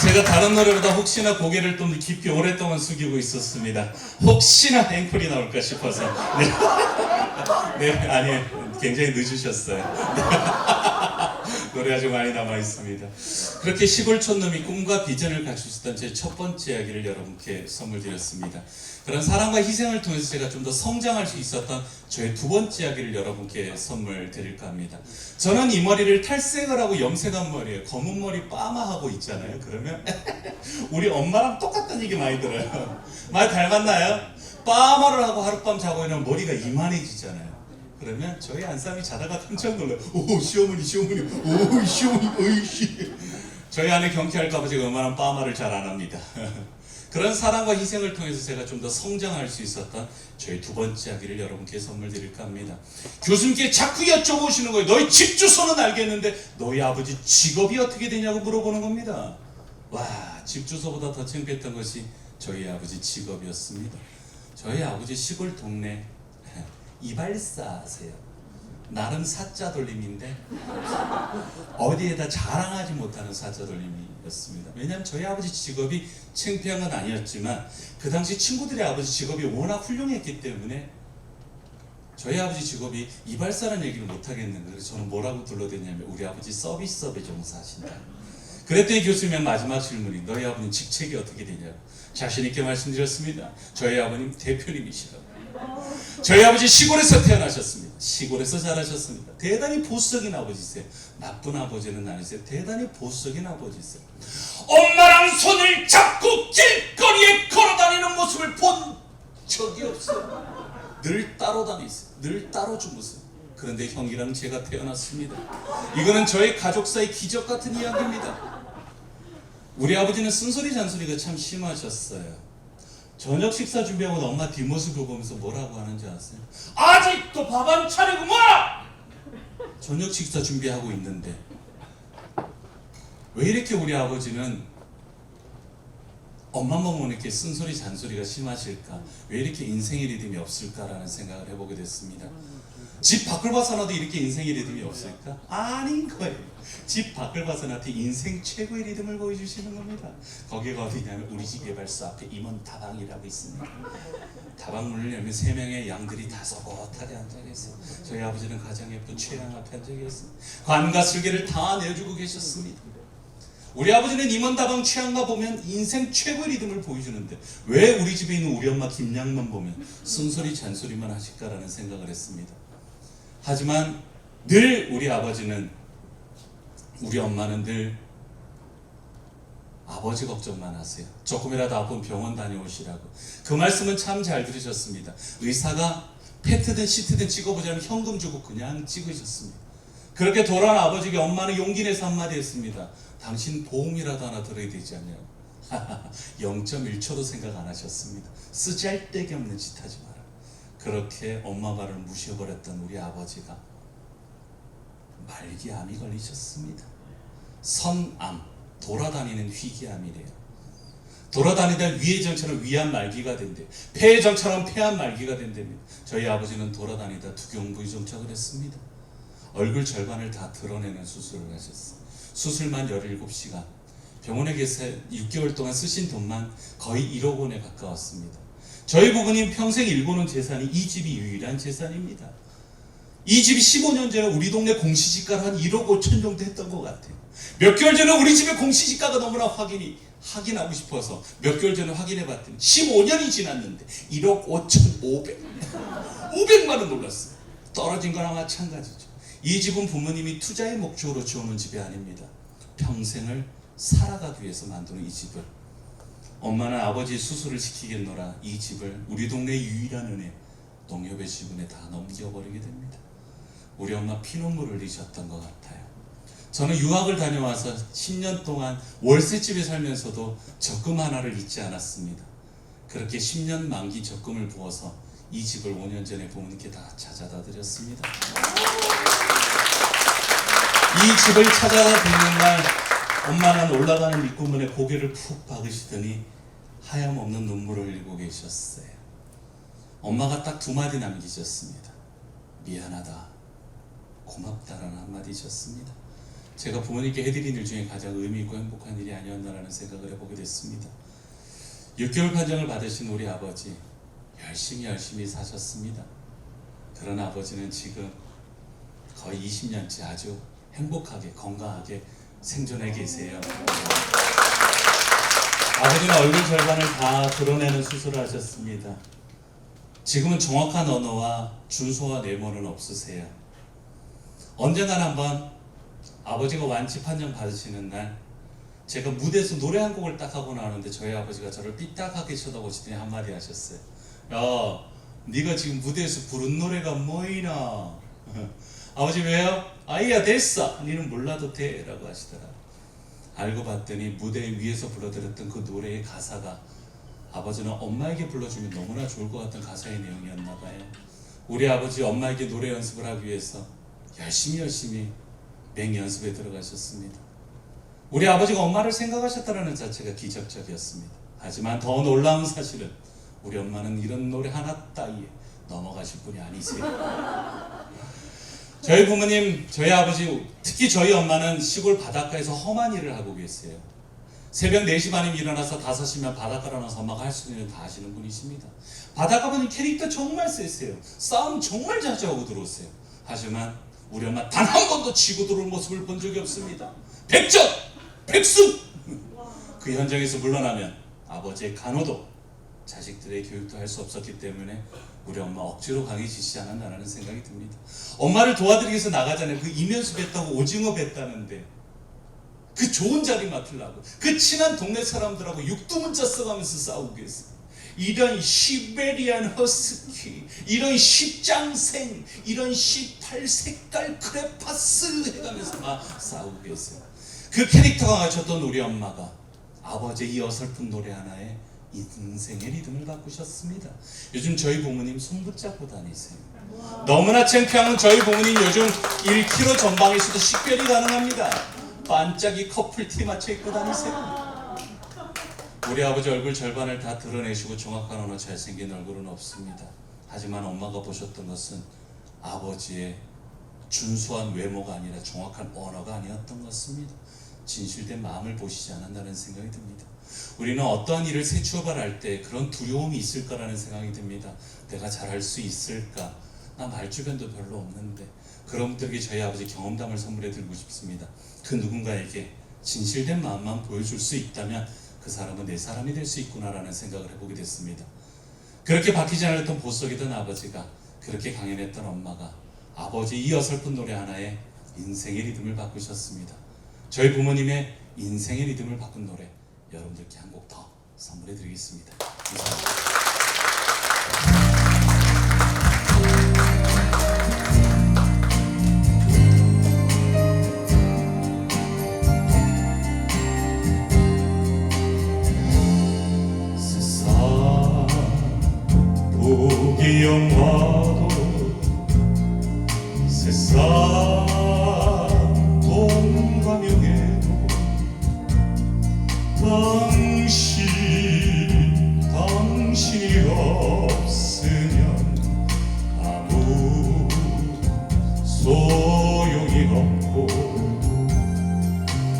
제가 다른 노래보다 혹시나 고개를 좀 깊이 오랫동안 숙이고 있었습니다. 혹시나 앵콜이 나올까 싶어서. 네, 네 아니 굉장히 늦으셨어요. 노래 아주 많이 남아 있습니다. 그렇게 시골 촌놈이 꿈과 비전을 갖출 수 있던 제 첫 번째 이야기를 여러분께 선물 드렸습니다. 그런 사랑과 희생을 통해서 제가 좀 더 성장할 수 있었던 저의 두 번째 이야기를 여러분께 선물 드릴까 합니다. 저는 이 머리를 탈색을 하고 염색한 머리예요. 검은 머리 파마하고 있잖아요. 그러면 우리 엄마랑 똑같다는 얘기 많이 들어요. 많이 닮았나요? 파마를 하고 하룻밤 자고 있는 머리가 이만해지잖아요. 그러면 저희 안쌈이 자다가 깜짝 놀라요. 오, 시어머니, 시어머니, 오, 시어머니, 어이씨. 저희 아내 경쾌할까봐 제가 웬만한 파마를 잘 안 합니다. 그런 사랑과 희생을 통해서 제가 좀 더 성장할 수 있었던 저희 두 번째 이야기를 여러분께 선물 드릴까 합니다. 교수님께 자꾸 여쭤보시는 거예요. 너희 집 주소는 알겠는데 너희 아버지 직업이 어떻게 되냐고 물어보는 겁니다. 와, 집 주소보다 더 창피했던 것이 저희 아버지 직업이었습니다. 저희 아버지 시골 동네 이발사 하세요. 나름 사자 돌림인데 어디에다 자랑하지 못하는 사자 돌림이었습니다. 왜냐하면 저희 아버지 직업이 창피한 건 아니었지만 그 당시 친구들의 아버지 직업이 워낙 훌륭했기 때문에 저희 아버지 직업이 이발사라는 얘기를 못하겠는데 그래서 저는 뭐라고 불러댔냐면 우리 아버지 서비스업에 종사하신다. 그랬더니 교수님 마지막 질문이 너희 아버님 직책이 어떻게 되냐고 자신 있게 말씀드렸습니다. 저희 아버님 대표님이시라고. 저희 아버지 시골에서 태어나셨습니다. 시골에서 자라셨습니다. 대단히 보수적인 아버지세요. 나쁜 아버지는 아니세요. 대단히 보수적인 아버지세요. 엄마랑 손을 잡고 길거리에 걸어다니는 모습을 본 적이 없어요. 늘 따로 다니세요. 늘 따로 주무세요. 그런데 형이랑 제가 태어났습니다. 이거는 저희 가족사의 기적 같은 이야기입니다. 우리 아버지는 쓴소리 잔소리가 참 심하셨어요. 저녁 식사 준비하고 엄마 뒷모습을 보면서 뭐라고 하는지 아세요? 아직도 밥 안 차리고 뭐라! 저녁 식사 준비하고 있는데 왜 이렇게 우리 아버지는 엄마 보면 이렇게 쓴소리 잔소리가 심하실까? 왜 이렇게 인생의 리듬이 없을까라는 생각을 해보게 됐습니다. 집 밖을 벗어나도 이렇게 인생의 리듬이 없을까? 아닌 거예요. 집 밖을 벗어나도 인생 최고의 리듬을 보여주시는 겁니다. 거기가 어디냐면 우리 집 개발소 앞에 임원 다방이라고 있습니다. 다방문을 열면 3명의 양들이 다소곳하게 앉아계세요. 저희 아버지는 가장 예쁜 최양 앞에 앉아계세요. 관과 슬개를 다 내주고 계셨습니다. 우리 아버지는 임원다방 최양가 보면 인생 최고의 리듬을 보여주는데 왜 우리 집에 있는 우리 엄마 김양만 보면 쓴소리 잔소리만 하실까라는 생각을 했습니다. 하지만 늘 우리 아버지는 우리 엄마는 늘 아버지 걱정만 하세요. 조금이라도 아프면 병원 다녀오시라고. 그 말씀은 참 잘 들으셨습니다. 의사가 패트든 시트든 찍어보자면 현금 주고 그냥 찍으셨습니다. 그렇게 돌아온 아버지에게 엄마는 용기 내서 한마디 했습니다. 당신 보험이라도 하나 들어야 되지 않냐고. 0.1초도 생각 안 하셨습니다. 쓰잘데기 없는 짓 하지 마라. 그렇게 엄마 말을 무시해버렸던 우리 아버지가 말기암이 걸리셨습니다. 선암, 돌아다니는 희귀암이래요. 돌아다니다 위해정처럼 위암 말기가 된대. 폐해정처럼 폐암 말기가 된답니다. 저희 아버지는 돌아다니다 두경부위 정착을 했습니다. 얼굴 절반을 다 드러내는 수술을 하셨어요. 수술만 17시간. 병원에 계서 6개월 동안 쓰신 돈만 거의 1억 원에 가까웠습니다. 저희 부모님 평생 일궈놓은 재산이 이 집이 유일한 재산입니다. 이 집이 15년 전에 우리 동네 공시지가를 한 1억 5천 정도 했던 것 같아요. 몇 개월 전에 우리 집의 공시지가가 너무나 확인하고 싶어서 몇 개월 전에 확인해 봤더니 15년이 지났는데 1억 5천 500만 원 올랐어요. 떨어진 거나 마찬가지죠. 이 집은 부모님이 투자의 목적으로 지어놓은 집이 아닙니다. 평생을 살아가기 위해서 만드는 이 집을 엄마는 아버지 수술을 시키겠노라 이 집을 우리 동네 유일한 은혜 농협의 지분에 다 넘겨버리게 됩니다. 우리 엄마 피눈물 흘리셨던 것 같아요. 저는 유학을 다녀와서 10년 동안 월세집에 살면서도 적금 하나를 잊지 않았습니다. 그렇게 10년 만기 적금을 부어서 이 집을 5년 전에 부모님께 다 찾아다 드렸습니다. 이 집을 찾아다 드리는 날 엄마는 올라가는 입구문에 고개를 푹 박으시더니 하염없는 눈물을 흘리고 계셨어요. 엄마가 딱 2마디 남기셨습니다. 미안하다, 고맙다라는 한마디셨습니다. 제가 부모님께 해드린 일 중에 가장 의미 있고 행복한 일이 아니었나라는 생각을 해보게 됐습니다. 6개월 판정을 받으신 우리 아버지 열심히 사셨습니다. 그런 아버지는 지금 거의 20년째 아주 행복하게 건강하게 생존해 계세요. 아버지는 얼굴 절반을 다 드러내는 수술을 하셨습니다. 지금은 정확한 언어와 준수한 외모는 없으세요. 언젠가는 한번 아버지가 완치 판정 받으시는 날 제가 무대에서 노래 한 곡을 딱 하고 나오는데 저희 아버지가 저를 삐딱하게 쳐다보시더니 한마디 하셨어요. 야, 네가 지금 무대에서 부른 노래가 뭐이나? 아버지 왜요? 아이야 됐어. 니는 몰라도 돼 라고 하시더라. 알고 봤더니 무대 위에서 불러드렸던 그 노래의 가사가 아버지는 엄마에게 불러주면 너무나 좋을 것 같은 가사의 내용이었나 봐요. 우리 아버지 엄마에게 노래 연습을 하기 위해서 열심히 맹연습에 들어가셨습니다. 우리 아버지가 엄마를 생각하셨다는 자체가 기적적이었습니다. 하지만 더 놀라운 사실은 우리 엄마는 이런 노래 하나 따위에 넘어가실 분이 아니세요. 저희 부모님, 저희 아버지, 특히 저희 엄마는 시골 바닷가에서 험한 일을 하고 계세요. 새벽 4시 반이면 일어나서 5시면 바닷가로 나서 엄마가 할 수 있는 일 다 하시는 분이십니다. 바닷가 보니 캐릭터 정말 세세요. 싸움 정말 자주 하고 들어오세요. 하지만 우리 엄마 단 한 번도 지고 들어올 모습을 본 적이 없습니다. 백전! 백승! 그 현장에서 물러나면 아버지의 간호도 자식들의 교육도 할 수 없었기 때문에 우리 엄마 억지로 강해지시지 않았나라는 생각이 듭니다. 엄마를 도와드리기 위해서 나가잖아요. 그 이면수 뱉다고 오징어 뱉다는데 그 좋은 자리 맡으려고 그 친한 동네 사람들하고 육두문자 써가면서 싸우고 계세요. 이런 시베리안 허스키, 이런 십장생, 이런 18색깔 크레파스 해가면서 막 싸우고 계세요. 그 캐릭터가 갖췄던 우리 엄마가 아버지의 이 어설픈 노래 하나에 인생의 리듬을 바꾸셨습니다. 요즘 저희 부모님 손 붙잡고 다니세요. 너무나 창피한 저희 부모님 요즘 1kg 전방에서도 식별이 가능합니다. 반짝이 커플티 맞춰 입고 다니세요. 우리 아버지 얼굴 절반을 다 드러내시고 정확한 언어 잘생긴 얼굴은 없습니다. 하지만 엄마가 보셨던 것은 아버지의 준수한 외모가 아니라 정확한 언어가 아니었던 것 같습니다. 진실된 마음을 보시지 않았다는 생각이 듭니다. 우리는 어떠한 일을 새 출발할 때 그런 두려움이 있을 거라는 생각이 듭니다. 내가 잘할 수 있을까? 나 말주변도 별로 없는데. 그런 분들에게 저희 아버지 경험담을 선물해 드리고 싶습니다. 그 누군가에게 진실된 마음만 보여줄 수 있다면 그 사람은 내 사람이 될 수 있구나라는 생각을 해보게 됐습니다. 그렇게 바뀌지 않았던 보석이던 아버지가, 그렇게 강연했던 엄마가 아버지 이 어설픈 노래 하나에 인생의 리듬을 바꾸셨습니다. 저희 부모님의 인생의 리듬을 바꾼 노래 여러분들께 한 곡 더 선물해 드리겠습니다. 감사합니다. 영화도 세상 동가명에도 당신이 없으면 아무 소용이 없고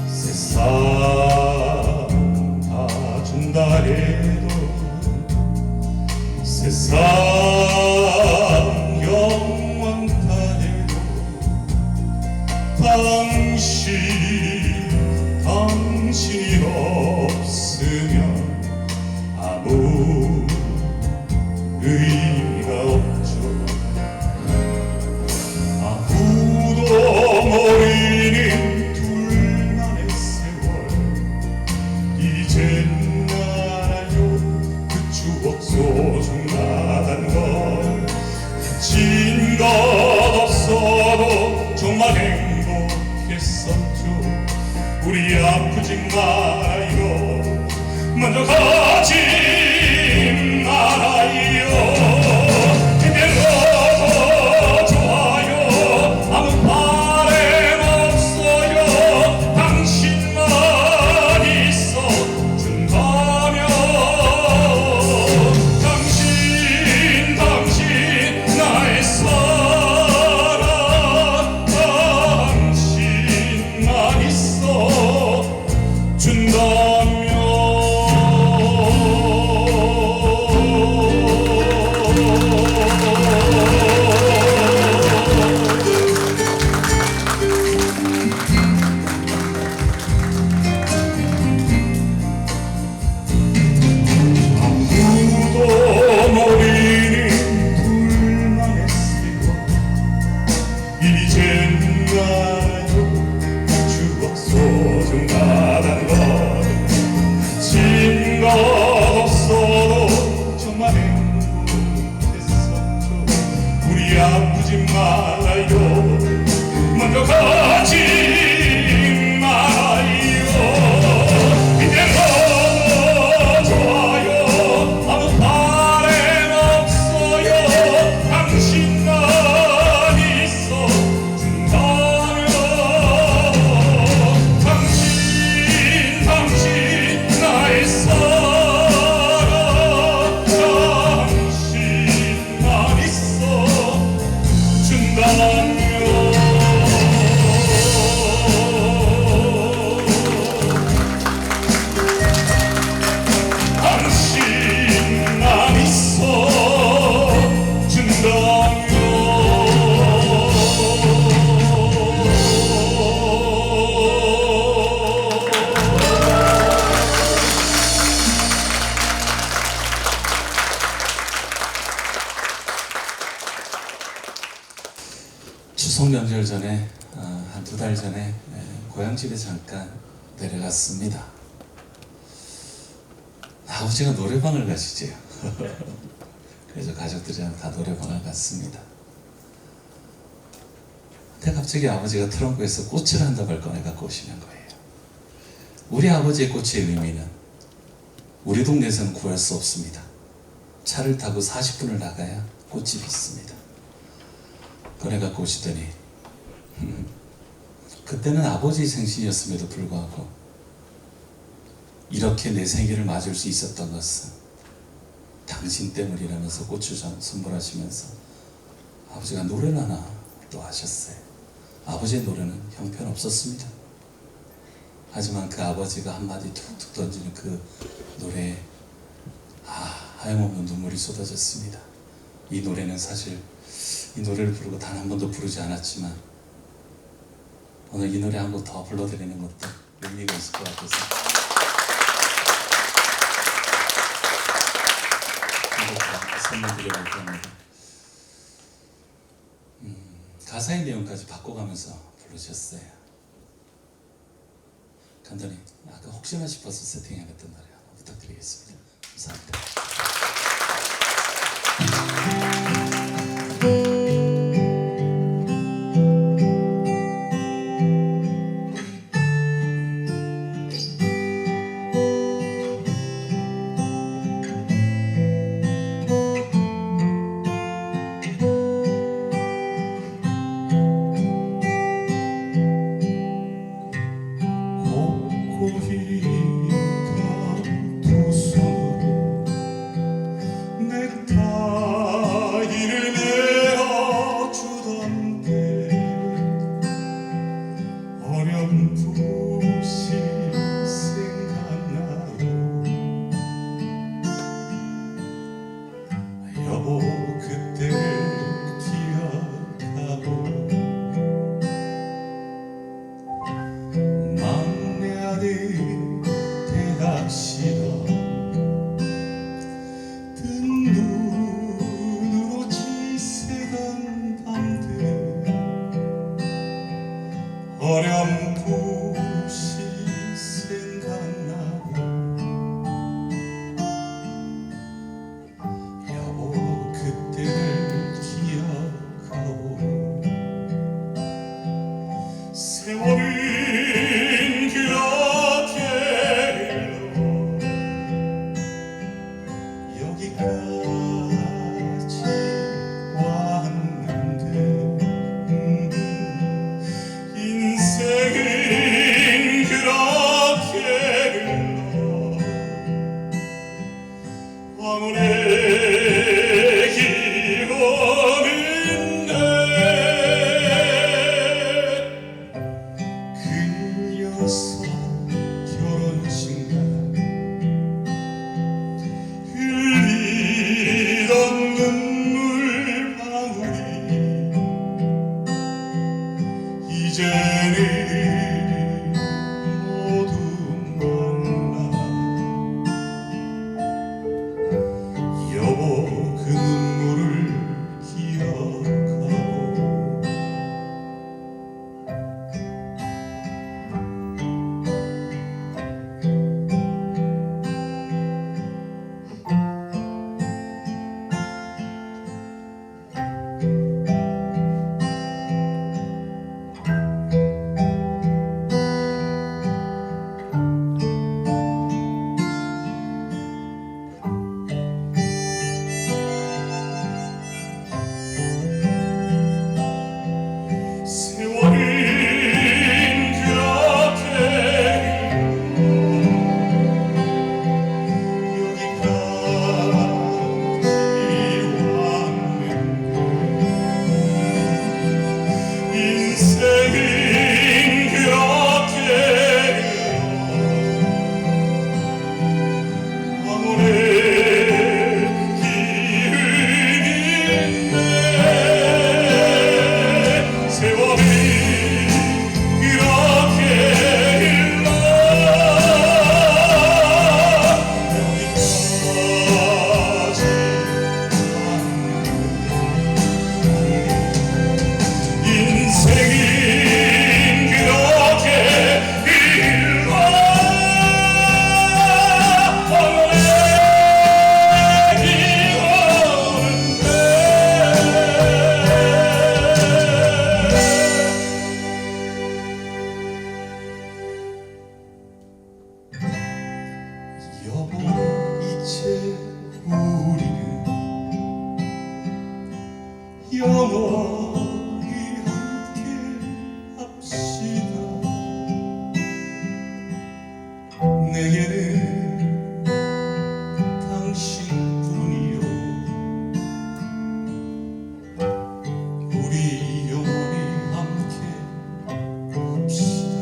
세상 다 준다 해도 세상 영원다 해도 당신이 없으면 아무 의미가 없죠. 아무도 모르는 둘만의 세월 이젠 알아요. 그 추억 소중하단 걸. 가진 것 없어도 정말 행복했었죠. 우리 아프지 말아요. 먼저 가지 말아요. 그대로 더 좋아요. 아무 바람 없어요. 당신만 있어 준다면 당신 나의 사랑. 당신만 있어 준다면 말아요 먼저 가지 말아요 이제 너무 좋아요 아무 바램 없어요 당신만 있어 준다면 당신 나의 사랑 당신만 있어 준다면 당신만 있어 추석 명절 전에 한 2달 전에 고향집에 잠깐 내려갔습니다. 아버지가 노래방을 가시지요. 그래서 가족들이랑 다 노래방을 갔습니다. 근데 갑자기 아버지가 트렁크에서 꽃을 한 다발 꺼내 갖고 오시는 거예요. 우리 아버지의 꽃의 의미는 우리 동네에서는 구할 수 없습니다. 차를 타고 40분을 나가야 꽃이 pis습니다. 꺼내 갖고 오시더니 그때는 아버지 생신이었음에도 불구하고 이렇게 내 생일을 맞을 수 있었던 것은 당신 때문이라면서 꽃을 선물하시면서 아버지가 노래를 하나 또 하셨어요. 아버지의 노래는 형편없었습니다. 하지만 그 아버지가 한마디 툭툭 던지는 그 노래에 하염없는 눈물이 쏟아졌습니다. 이 노래는 사실 이 노래를 부르고 단 한 번도 부르지 않았지만 오늘 이 노래 한 곡 더 불러드리는 것도 의미가 있을 것 같아서 선물 드려볼 겁니다. 가사의 내용까지 바꿔가면서 부르셨어요. 간단히 아까 혹시나 싶어서 세팅해봤던 노래 하나 부탁드리겠습니다. 감사합니다. 대학 시험 든 했네 세월이 이렇게 흘러 여기까지 인생이 그렇게 흘러 여보 이제 우리는 영원히 함께 합시다 내게는 당신뿐이요 우리 영원히 함께 합시다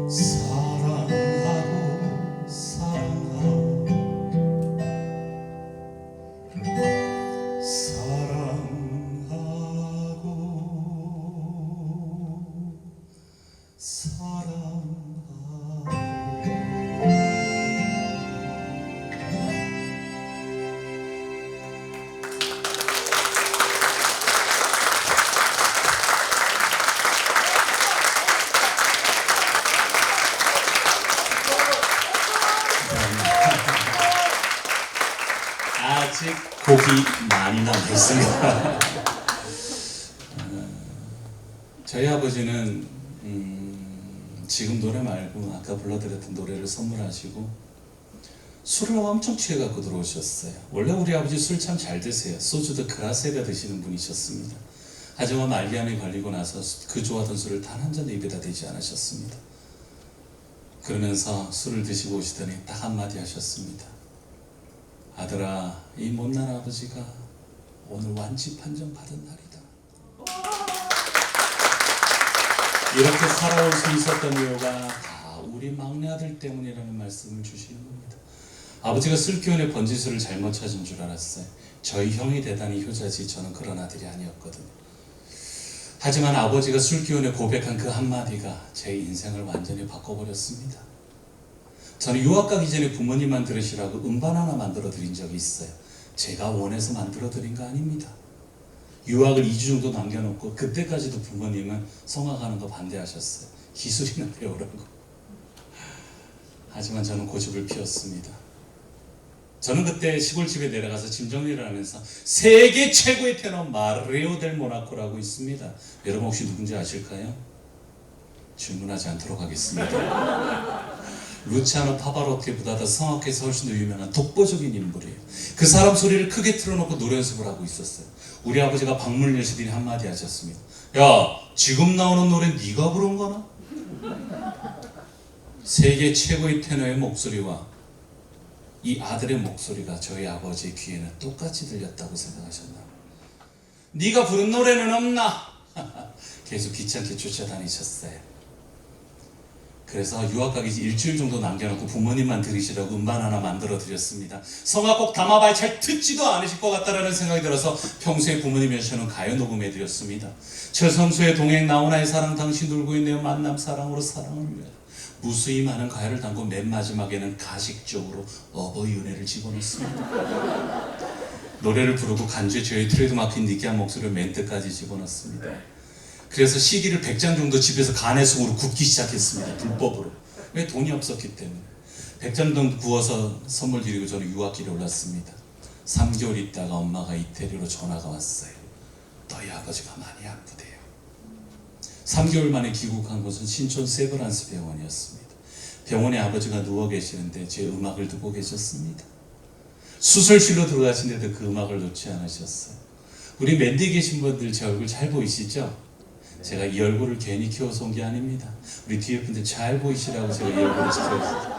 사랑하고 사랑하고 아직 곡이 많이 남아 있습니다. 저희 아버지는 지금 노래 말고 아까 불러드렸던 노래를 선물하시고 술을 엄청 취해갖고 들어오셨어요. 원래 우리 아버지 술 참 잘 드세요. 소주도 그라세가 드시는 분이셨습니다. 하지만 말기암이 걸리고 나서 그 좋아하던 술을 단 한 잔도 입에다 대지 않으셨습니다. 그러면서 술을 드시고 오시더니 딱 한마디 하셨습니다. 아들아, 이 못난 아버지가 오늘 완치 판정 받은 날이다. 이렇게 살아올 수 있었던 이유가 다 우리 막내 아들 때문이라는 말씀을 주시는 겁니다. 아버지가 술 기운에 번지수를 잘못 찾은 줄 알았어요. 저희 형이 대단히 효자지 저는 그런 아들이 아니었거든요. 하지만 아버지가 술 기운에 고백한 그 한마디가 제 인생을 완전히 바꿔버렸습니다. 저는 유학 가기 전에 부모님만 들으시라고 음반 하나 만들어 드린 적이 있어요. 제가 원해서 만들어 드린 거 아닙니다. 유학을 2주 정도 남겨놓고 그때까지도 부모님은 성악하는 거 반대하셨어요. 기술이나 배우라고. 하지만 저는 고집을 피웠습니다. 저는 그때 시골집에 내려가서 짐 정리를 하면서 세계 최고의 테너 마리오 델 모나코라고 있습니다. 여러분 혹시 누군지 아실까요? 질문하지 않도록 하겠습니다. 루치아노 파바로티보다 더 성악계에서 훨씬 더 유명한 독보적인 인물이에요. 그 사람 소리를 크게 틀어놓고 노래 연습을 하고 있었어요. 우리 아버지가 방문을 여시더니 한마디 하셨습니다. 야, 지금 나오는 노래 네가 부른 거나? 세계 최고의 테너의 목소리와 이 아들의 목소리가 저희 아버지의 귀에는 똑같이 들렸다고 생각하셨나? 네가 부른 노래는 없나? 계속 귀찮게 쫓아다니셨어요. 그래서 유학 가기 일주일 정도 남겨놓고 부모님만 들으시라고 음반 하나 만들어 드렸습니다. 성악곡 담아봐야 잘 듣지도 않으실 것 같다라는 생각이 들어서 평소에 부모님이 하시는 가요 녹음해 드렸습니다. 최성수의 동행 나훈아의 사랑 당신 울고 있네요. 만남 사랑으로 사랑을 위해 무수히 많은 가요를 담고 맨 마지막에는 가식적으로 어버이 은혜를 집어넣습니다. 노래를 부르고 간주에 저희 트레이드마크인 느끼한 목소리를 멘트까지 집어넣습니다. 그래서 CD를 100장 정도 집에서 가내송으로 굽기 시작했습니다. 불법으로. 왜? 돈이 없었기 때문에. 100장 정도 구워서 선물 드리고 저는 유학길에 올랐습니다. 3개월 있다가 엄마가 이태리로 전화가 왔어요. 너희 아버지가 많이 아프대요. 3개월 만에 귀국한 곳은 신촌 세브란스 병원이었습니다. 병원에 아버지가 누워 계시는데 제 음악을 듣고 계셨습니다. 수술실로 들어가시는데도 그 음악을 놓지 않으셨어요. 우리 맨뒤에 계신 분들 제 얼굴 잘 보이시죠? 제가 이 얼굴을 괜히 키워서 온 게 아닙니다. 우리 뒤에 분들 잘 보이시라고 제가 이 얼굴을 키웠어요.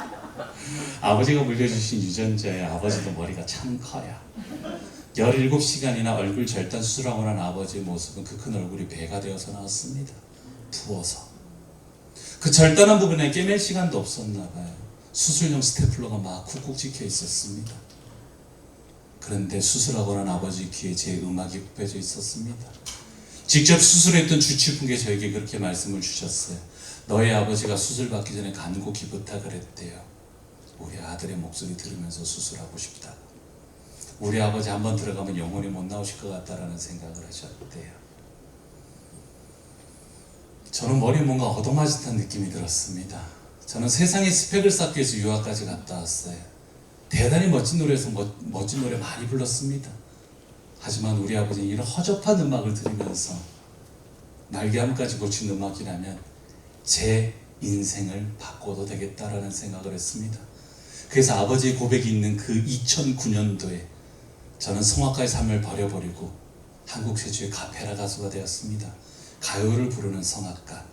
아버지가 물려주신 유전자에 아버지도 머리가 참 커요. 17시간이나 얼굴 절단 수술하고 난 아버지의 모습은 그 큰 얼굴이 배가 되어서 나왔습니다. 부어서. 그 절단한 부분에 깨맬 시간도 없었나 봐요. 수술용 스테플러가 막 쿡쿡 찍혀 있었습니다. 그런데 수술하고 난 아버지 귀에 제 음악이 굽혀져 있었습니다. 직접 수술했던 주치분께 저에게 그렇게 말씀을 주셨어요. 너의 아버지가 수술 받기 전에 간곡히 부탁을 했대요. 우리 아들의 목소리 들으면서 수술하고 싶다. 우리 아버지 한번 들어가면 영원히 못 나오실 것 같다라는 생각을 하셨대요. 저는 머리에 뭔가 얻어맞았다는 느낌이 들었습니다. 저는 세상의 스펙을 쌓기 위해서 유학까지 갔다 왔어요. 대단히 멋진 노래에서 멋진 노래 많이 불렀습니다. 하지만 우리 아버지는 이런 허접한 음악을 들으면서 날개함까지 고친 음악이라면 제 인생을 바꿔도 되겠다라는 생각을 했습니다. 그래서 아버지의 고백이 있는 그 2009년도에 저는 성악가의 삶을 버려버리고 한국 최초의 카페라 가수가 되었습니다. 가요를 부르는 성악가.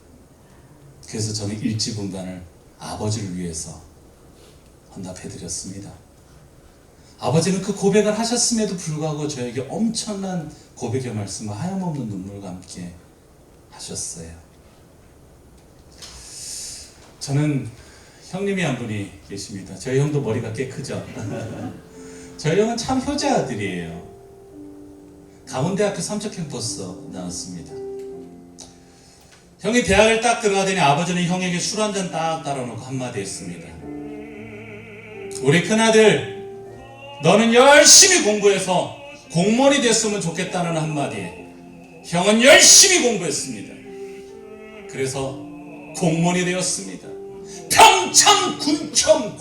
그래서 저는 일지분간을 아버지를 위해서 헌납해드렸습니다. 아버지는 그 고백을 하셨음에도 불구하고 저에게 엄청난 고백의 말씀을 하염없는 눈물과 함께 하셨어요. 저는 형님이 한 분이 계십니다. 저희 형도 머리가 꽤 크죠? 저희 형은 참 효자 아들이에요. 강원대학교 삼척 캠퍼스 나왔습니다. 형이 대학을 딱 들어가더니 아버지는 형에게 술 한 잔 딱 따라놓고 한마디 했습니다. 우리 큰아들, 너는 열심히 공부해서 공무원이 됐으면 좋겠다는 한마디에 형은 열심히 공부했습니다. 그래서 공무원이 되었습니다. 평창 군청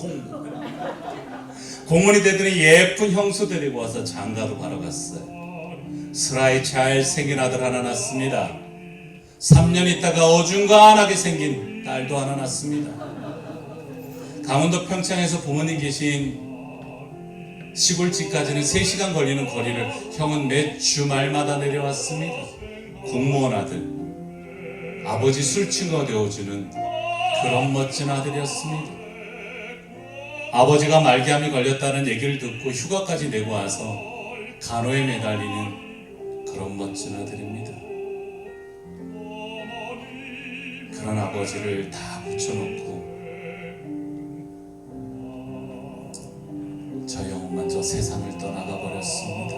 공무원이 되더니 예쁜 형수 데리고 와서 장가도 바로 갔어요. 스라이 잘생긴 아들 하나 낳습니다. 3년 있다가 어중간하게 생긴 딸도 하나 낳습니다. 강원도 평창에서 부모님 계신 시골집까지는 3시간 걸리는 거리를 형은 매 주말마다 내려왔습니다. 공무원 아들, 아버지 술친구가 되어주는 그런 멋진 아들이었습니다. 아버지가 말기암이 걸렸다는 얘기를 듣고 휴가까지 내고 와서 간호에 매달리는 그런 멋진 아들입니다. 그런 아버지를 다 붙여놓고 저 영혼 먼저 세상을 떠나가 버렸습니다.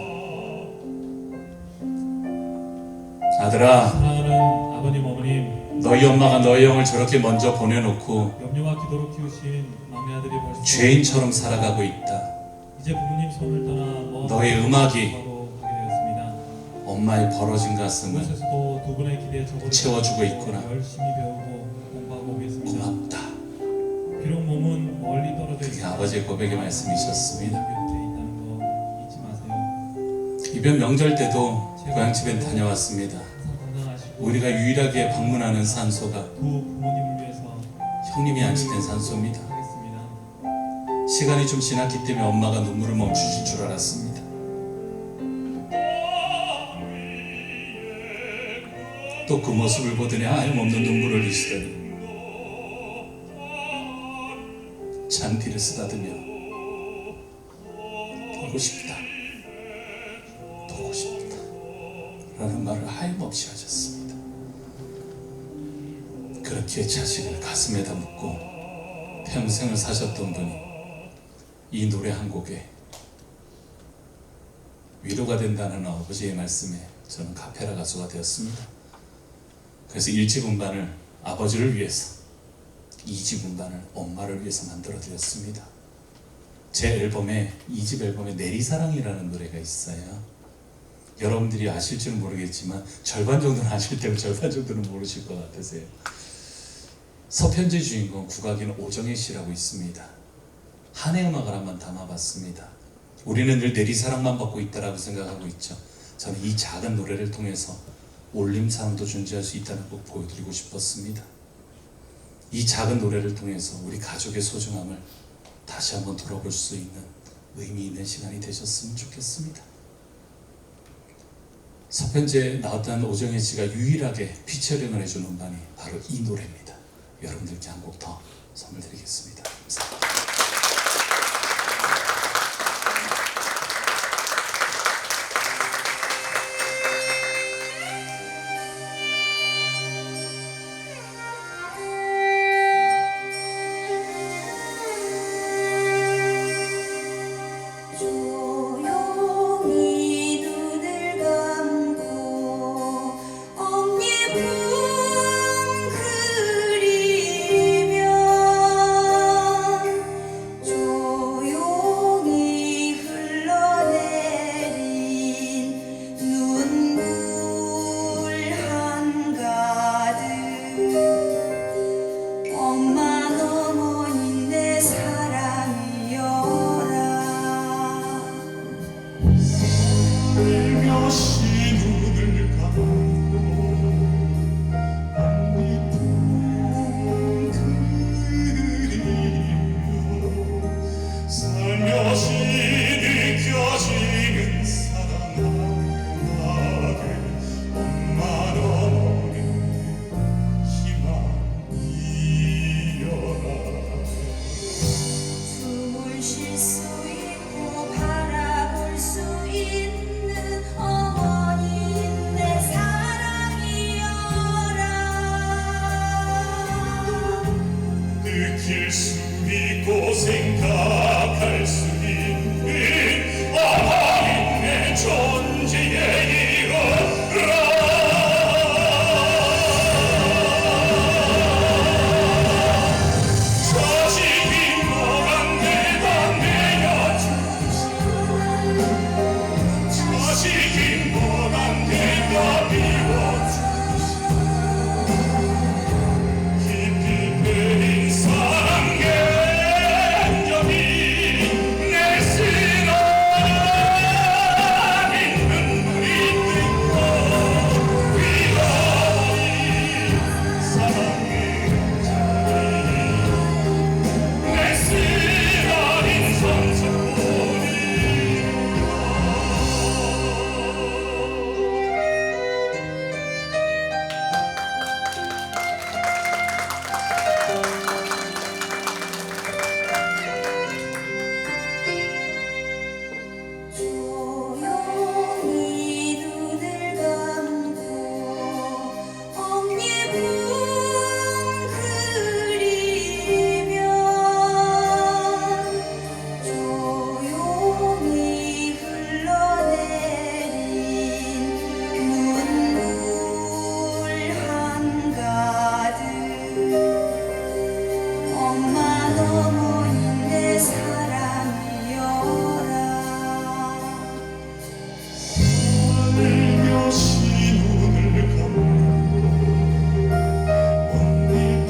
아들아, 사랑하는 아버님 어머님, 너희 엄마가 너희 형을 저렇게 먼저 보내놓고 염려와 기도로 키우신 막내 아들이 벌써 죄인처럼 살아가고 있다. 이제 부모님 손을 떠나 너의 음악이 바로 가게 되었습니다. 엄마의 벌어진 가슴을 그곳에서도 두 분의 기대에 저보를 채워주고 있구나. 열심히 배우고 공부하고 오겠습니다. 고맙다. 비록 몸은 멀리 떨어져 그게 있지만 아버지의 고백의 말씀이셨습니다. 곁에 있다는 거 잊지 마세요. 이번 명절 때도 고향집에 다녀왔습니다. 항상 건강하시고 우리가 유일하게 방문하는 산소가 두 부모님을 위해서 형님이 안치된 산소입니다. 하겠습니다. 시간이 좀 지났기 때문에 엄마가 눈물을 멈추실 줄 알았습니다. 또 그 모습을 보더니 하염없는 눈물을 흘리시더니 잔디를 쓰다듬며 보고 싶다, 보고 싶다 라는 말을 하염없이 하셨습니다. 그렇게 자식을 가슴에다 묻고 평생을 사셨던 분이 이 노래 한 곡에 위로가 된다는 아버지의 말씀에 저는 카페라 가수가 되었습니다. 그래서 1집 음반을 아버지를 위해서, 2집 음반을 엄마를 위해서 만들어 드렸습니다. 제 앨범에, 2집 앨범에 내리사랑이라는 노래가 있어요. 여러분들이 아실지는 모르겠지만 절반 정도는 아실 테고 절반 정도는 모르실 것 같으세요. 서편제 주인공 국악인 오정혜 씨라고 있습니다. 한해 음악을 한번 담아봤습니다. 우리는 늘 내리사랑만 받고 있다라고 생각하고 있죠. 저는 이 작은 노래를 통해서 올림사랑도 존재할 수 있다는 걸 보여드리고 싶었습니다. 이 작은 노래를 통해서 우리 가족의 소중함을 다시 한번 돌아볼 수 있는 의미 있는 시간이 되셨으면 좋겠습니다. 서편제에 나왔던 오정혜 씨가 유일하게 피처링을 해준 음반이 바로 이 노래입니다. 여러분들께 한 곡 더 선물 드리겠습니다. 감사합니다. 조용 살며시 눈을 감고 꽃잎을 그리며 살며시 느껴지는 사랑 한마디 엄마 너머는 희망이여라 숨을 쉴 수 있고 바라볼 수 있는 어머니인 내 사랑이여라 느낄 수 있고 생각할 수 있는 어머니인 내 존재의 이유라 자식이 뭐가 내가 내어주시오 자식이 뭐가 내가 비워주시오 깊이 배인 사랑의 흔적이 내 쓰러진 눈물이 뜯고 위로이 사랑의 흔적이 내 쓰러진 손소리 조용히 눈을 감고 엉잎은 그리면 조용히 흘러내린 눈물 한가득 엄마 너머인 내 사랑이여라 살며시 눈을 감고 꽃잎은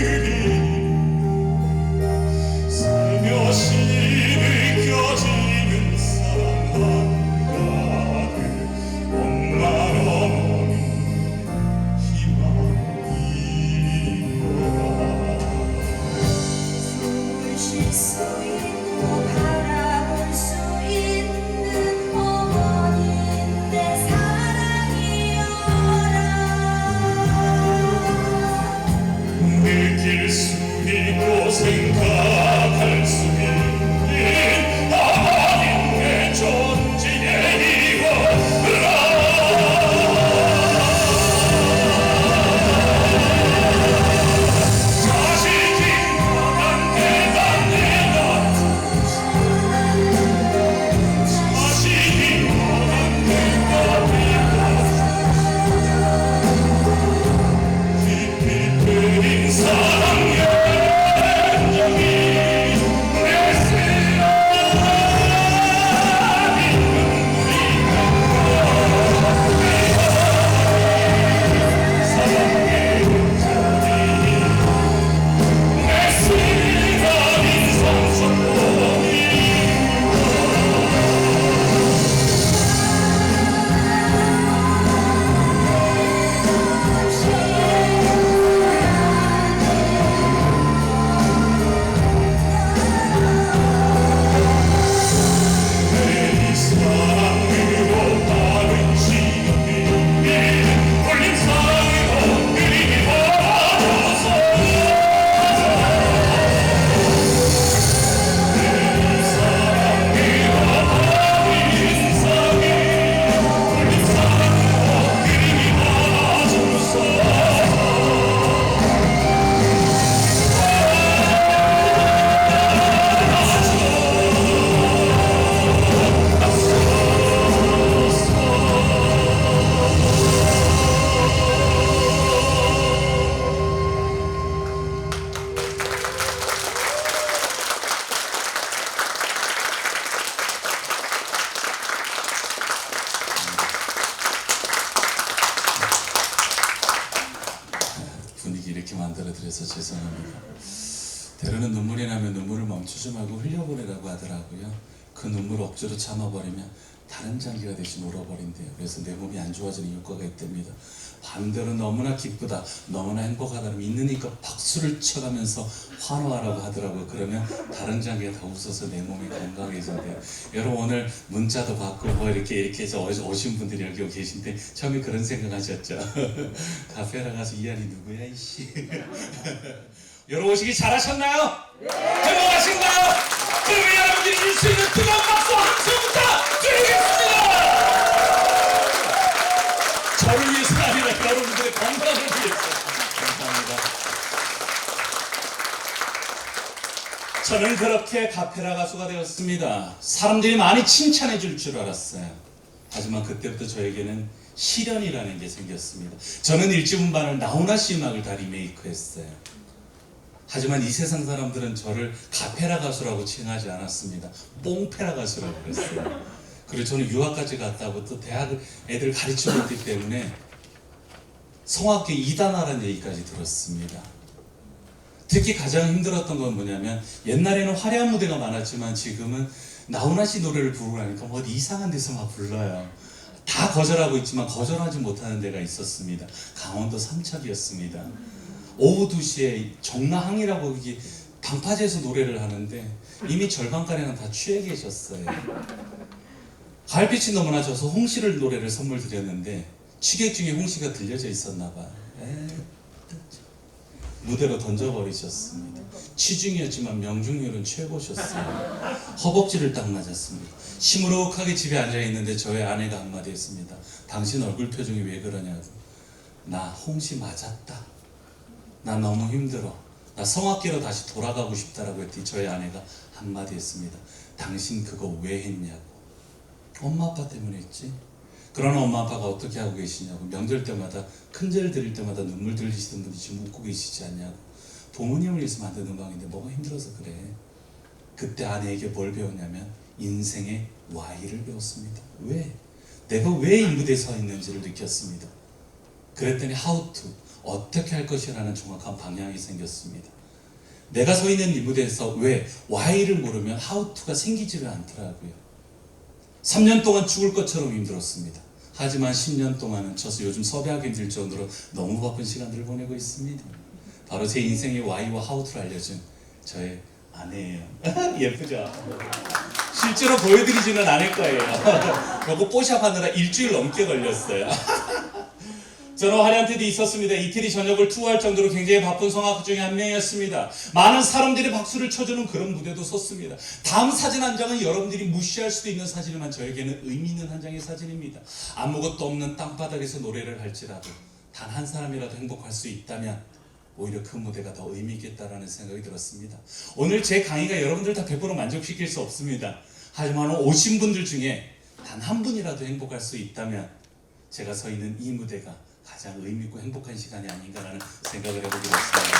그리며 살며시 느껴지는 사랑 한가득 엄마 어머니 희망이여라 숨을 쉴 수 있고 바라볼 수 있는 어머니인 내 사랑이여라 느낄 수 있고 생각할 수 있는 어머니인 내 존재의 이유라 자식이 뭐가 내가 내어주시오 자식이 뭐가 내가 비워주시오 깊이 배인 사랑의 흔적이 내 쓰러진 눈물이 사랑의 흔적이 내 쓰러진 손소리 내 사랑으로 바른 시간이 올린 사랑으로 그리워줘서 내 사랑으로 바른 사랑이 올린 사랑으로 그리워줘서 분위기 이렇게 만들어 드려서 죄송합니다. 때로는 눈물이 나면 눈물을 멈추지 말고 흘려보내라고 하더라고요. 그 눈물을 억지로 참아버리면 다른 장기가 대신 울어버린대요. 그래서 내 몸이 안 좋아지는 효과가 있답니다. 반대로 너무나 기쁘다, 너무나 행복하다면 있으니까 박수를 쳐가면서 환호하라고 하더라고요. 그러면 다른 장기가 다 웃어서 내 몸이 건강해진대요. 여러분 오늘 문자도 받고 뭐 이렇게 해서 오신 분들이 여기 계신데 처음에 그런 생각하셨죠? 카페라 가서 이한이 누구야 이씨. 여러분 오시기 잘하셨나요? 네! 행복하신가요? 그러면 여러분들이 줄 수 있는 뜨거운 박수 한 소부터 드리겠습니다! 저를 위해서가 아니라 여러분들의 건강을 위해서. 감사합니다. 저는 그렇게 카페라 가수가 되었습니다. 사람들이 많이 칭찬해 줄 줄 알았어요. 하지만 그때부터 저에게는 시련이라는 게 생겼습니다. 저는 일집음반을 나훈아 씨 음악을 다 리메이크했어요. 하지만 이 세상 사람들은 저를 카페라 가수라고 칭하지 않았습니다. 뽕페라 가수라고 그랬어요. 그리고 저는 유학까지 갔다고 또 대학 애들 가르치고 있기 때문에 성악계 2단하라는 얘기까지 들었습니다. 특히 가장 힘들었던 건 뭐냐면 옛날에는 화려한 무대가 많았지만 지금은 나훈아 씨 노래를 부르라니까 뭐 어디 이상한 데서 막 불러요. 다 거절하고 있지만 거절하지 못하는 데가 있었습니다. 강원도 삼척이었습니다. 오후 2시에 정라항이라고 여기 방파제에서 노래를 하는데 이미 절반가량은 다 취해 계셨어요. 가을빛이 너무나 져서 홍시를 노래를 선물 드렸는데 취객 중에 홍시가 들려져 있었나 봐요. 무대로 던져버리셨습니다. 취중이었지만 명중률은 최고셨어요. 허벅지를 딱 맞았습니다. 시무룩하게 집에 앉아있는데 저의 아내가 한마디 했습니다. 당신 얼굴 표정이 왜 그러냐고. 나 홍시 맞았다. 나 너무 힘들어. 나 성악계로 다시 돌아가고 싶다라고 했더니 저희 아내가 한마디 했습니다. 당신 그거 왜 했냐고. 엄마 아빠 때문에 했지. 그러나 엄마 아빠가 어떻게 하고 계시냐고. 명절 때마다 큰절 드릴 때마다 눈물 들리시던 분이 지금 웃고 계시지 않냐고. 부모님을 위해서 만든 음악인데 뭐가 힘들어서 그래. 그때 아내에게 뭘 배웠냐면 인생의 Y를 배웠습니다. 왜? 내가 왜 이 무대에 서 있는지를 느꼈습니다. 그랬더니 how to, 어떻게 할 것이라는 정확한 방향이 생겼습니다. 내가 서 있는 이 무대에서 왜 Y를 모르면 how to가 생기지를 않더라고요. 3년 동안 죽을 것처럼 힘들었습니다. 하지만 10년 동안은 저서 요즘 섭외하기 힘들 정도로 너무 바쁜 시간들을 보내고 있습니다. 바로 제 인생의 Y와 how to를 알려준 저의 아내예요. 예쁘죠? 실제로 보여드리지는 않을 거예요. 요거 뽀샵 하느라 일주일 넘게 걸렸어요. 저는 화려한 때도 있었습니다. 이태리 전역을 투어할 정도로 굉장히 바쁜 성악 중에 한 명이었습니다. 많은 사람들이 박수를 쳐주는 그런 무대도 섰습니다. 다음 사진 한 장은 여러분들이 무시할 수도 있는 사진이지만 저에게는 의미 있는 한 장의 사진입니다. 아무것도 없는 땅바닥에서 노래를 할지라도 단 한 사람이라도 행복할 수 있다면 오히려 그 무대가 더 의미 있겠다라는 생각이 들었습니다. 오늘 제 강의가 여러분들 다 100% 만족시킬 수 없습니다. 하지만 오신 분들 중에 단 한 분이라도 행복할 수 있다면 제가 서 있는 이 무대가 가장 의미있고 행복한 시간이 아닌가라는 생각을 해보게 됐습니다.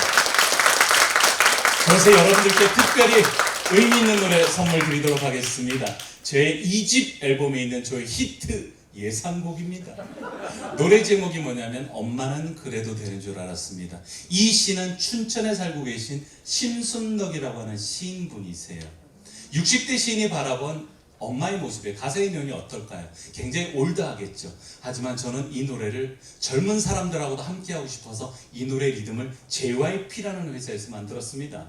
그래서 여러분들께 특별히 의미 있는 노래 선물 드리도록 하겠습니다. 제 2집 앨범에 있는 저의 히트 예상곡입니다. 노래 제목이 뭐냐면 엄마는 그래도 되는 줄 알았습니다. 이 시는 춘천에 살고 계신 심순덕이라고 하는 시인분이세요. 60대 시인이 바라본 엄마의 모습에 가사의 내용이 어떨까요? 굉장히 올드하겠죠. 하지만 저는 이 노래를 젊은 사람들하고도 함께하고 싶어서 이 노래 리듬을 JYP라는 회사에서 만들었습니다.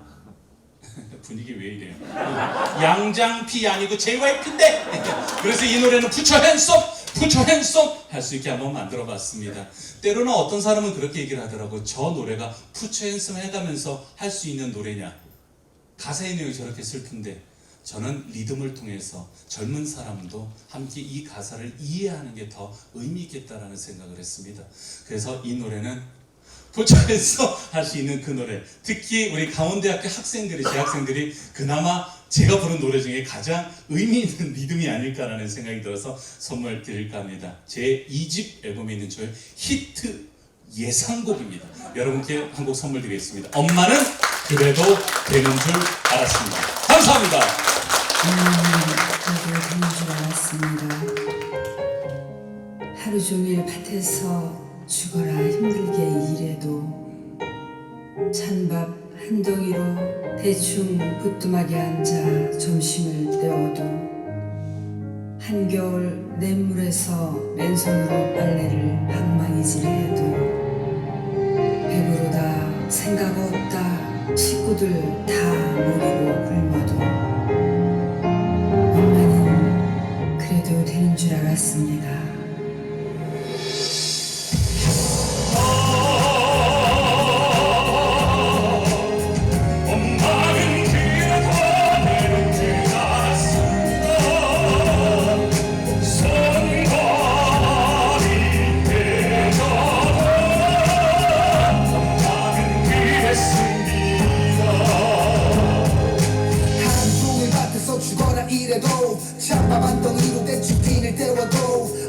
분위기 왜 이래요? 양장피 아니고 JYP인데! 그래서 이 노래는 Put your hands up! Put your hands up! 할 수 있게 한번 만들어 봤습니다. 때로는 어떤 사람은 그렇게 얘기를 하더라고요. 저 노래가 Put your hands up 해가면서 할 수 있는 노래냐? 가사의 내용이 저렇게 슬픈데 저는 리듬을 통해서 젊은 사람도 함께 이 가사를 이해하는 게 더 의미 있겠다라는 생각을 했습니다. 그래서 이 노래는 포천에서 할 수 있는 그 노래, 특히 우리 강원대학교 학생들이, 재학생들이 그나마 제가 부른 노래 중에 가장 의미 있는 리듬이 아닐까라는 생각이 들어서 선물 드릴까 합니다. 제 2집 앨범에 있는 저의 히트 예상곡입니다. 여러분께 한 곡 선물 드리겠습니다. 엄마는 그래도 되는 줄 알았습니다. 감사합니다. 그래도 되는 줄 알았습니다. 하루 종일 밭에서 죽어라 힘들게 일해도 찬밥 한 덩이로 대충 부뚜막에 앉아 점심을 때워도 늦는 겨울 냇물에서 맨손으로 빨래를 방망이질해도 배부르다 생각 없다 식구들 다 먹이고 굶어도 엄마는 그래도 되는 줄 알았습니다. 엄마는 그래도 되는 줄 알았습니다. 손발이 깨져도 엄마는 그랬습니다. 하루 종일 밭에서 죽어라 이래도 찬밥 한 덩이로 대충 비를 때워도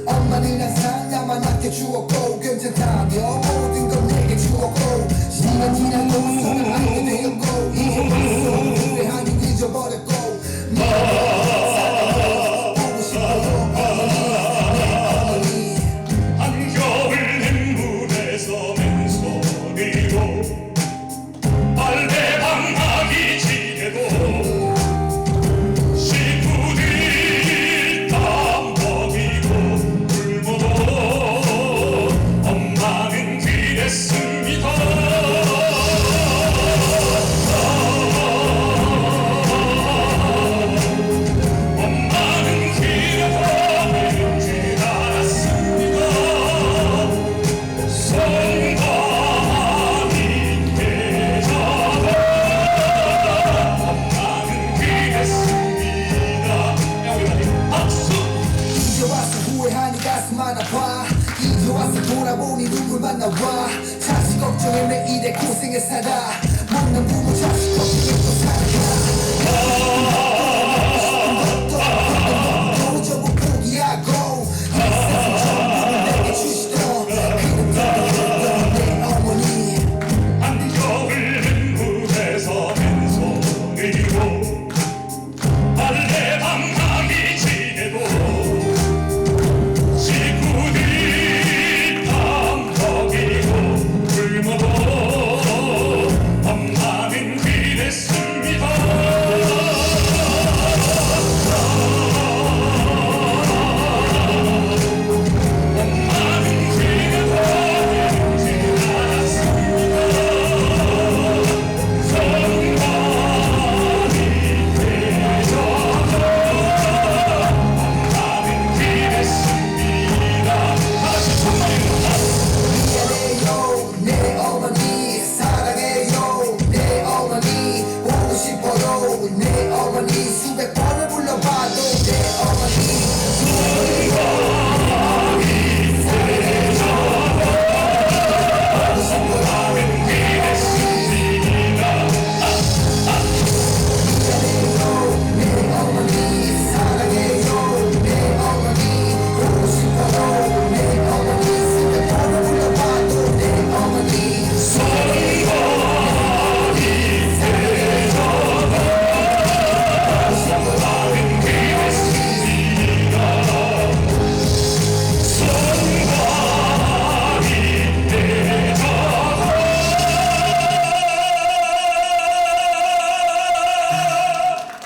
엄마는 항상 나만 아껴주었고 괜찮다며 모든 건 내게 주었고 시간 지나고 손을 알게 되었고 이제 벌써 후회하니 잊어버렸고 보고 싶어요 어머니 내 어머니 한겨울 냇물에서 맨손으로 빨래 방망이 지게도 식구들이 땀 먹이고 굶어도 엄마는 그랬습니다. 엄마는 그래도 되는 줄 알았습니다. 손발이 깨져도 엄마는 그랬습니다. 우리 박수! 이제 와서 후회하니 가슴 안 아파 이제 와서 돌아보니 눈물만 나와 자식 걱정에 매일에 고생해 살아 못난 부모 자식 걱정에 또 살아가 너무 전부 포기하고 내 세상 전부를 내게 주시던 그런 내 어머니 한겨울 냇물에서 맨손으로 빨래 방망이 지게도 식구들이 땀 먹이고 굶어도 엄마는 그랬습니다. 엄마는 그래도 되는 줄 알았습니다. 손발이 깨져도 엄마는 그랬습니다. 다시 정말로 미안해요 내 어머니 사랑해요 내 어머니 보고 싶어요 내 어머니 수백 번을 불러봐도 내 어머니 내 어머니 사랑해요 내 어머니 보고 싶어요 내 어머니 수백 번을 불러봐도 내 어머니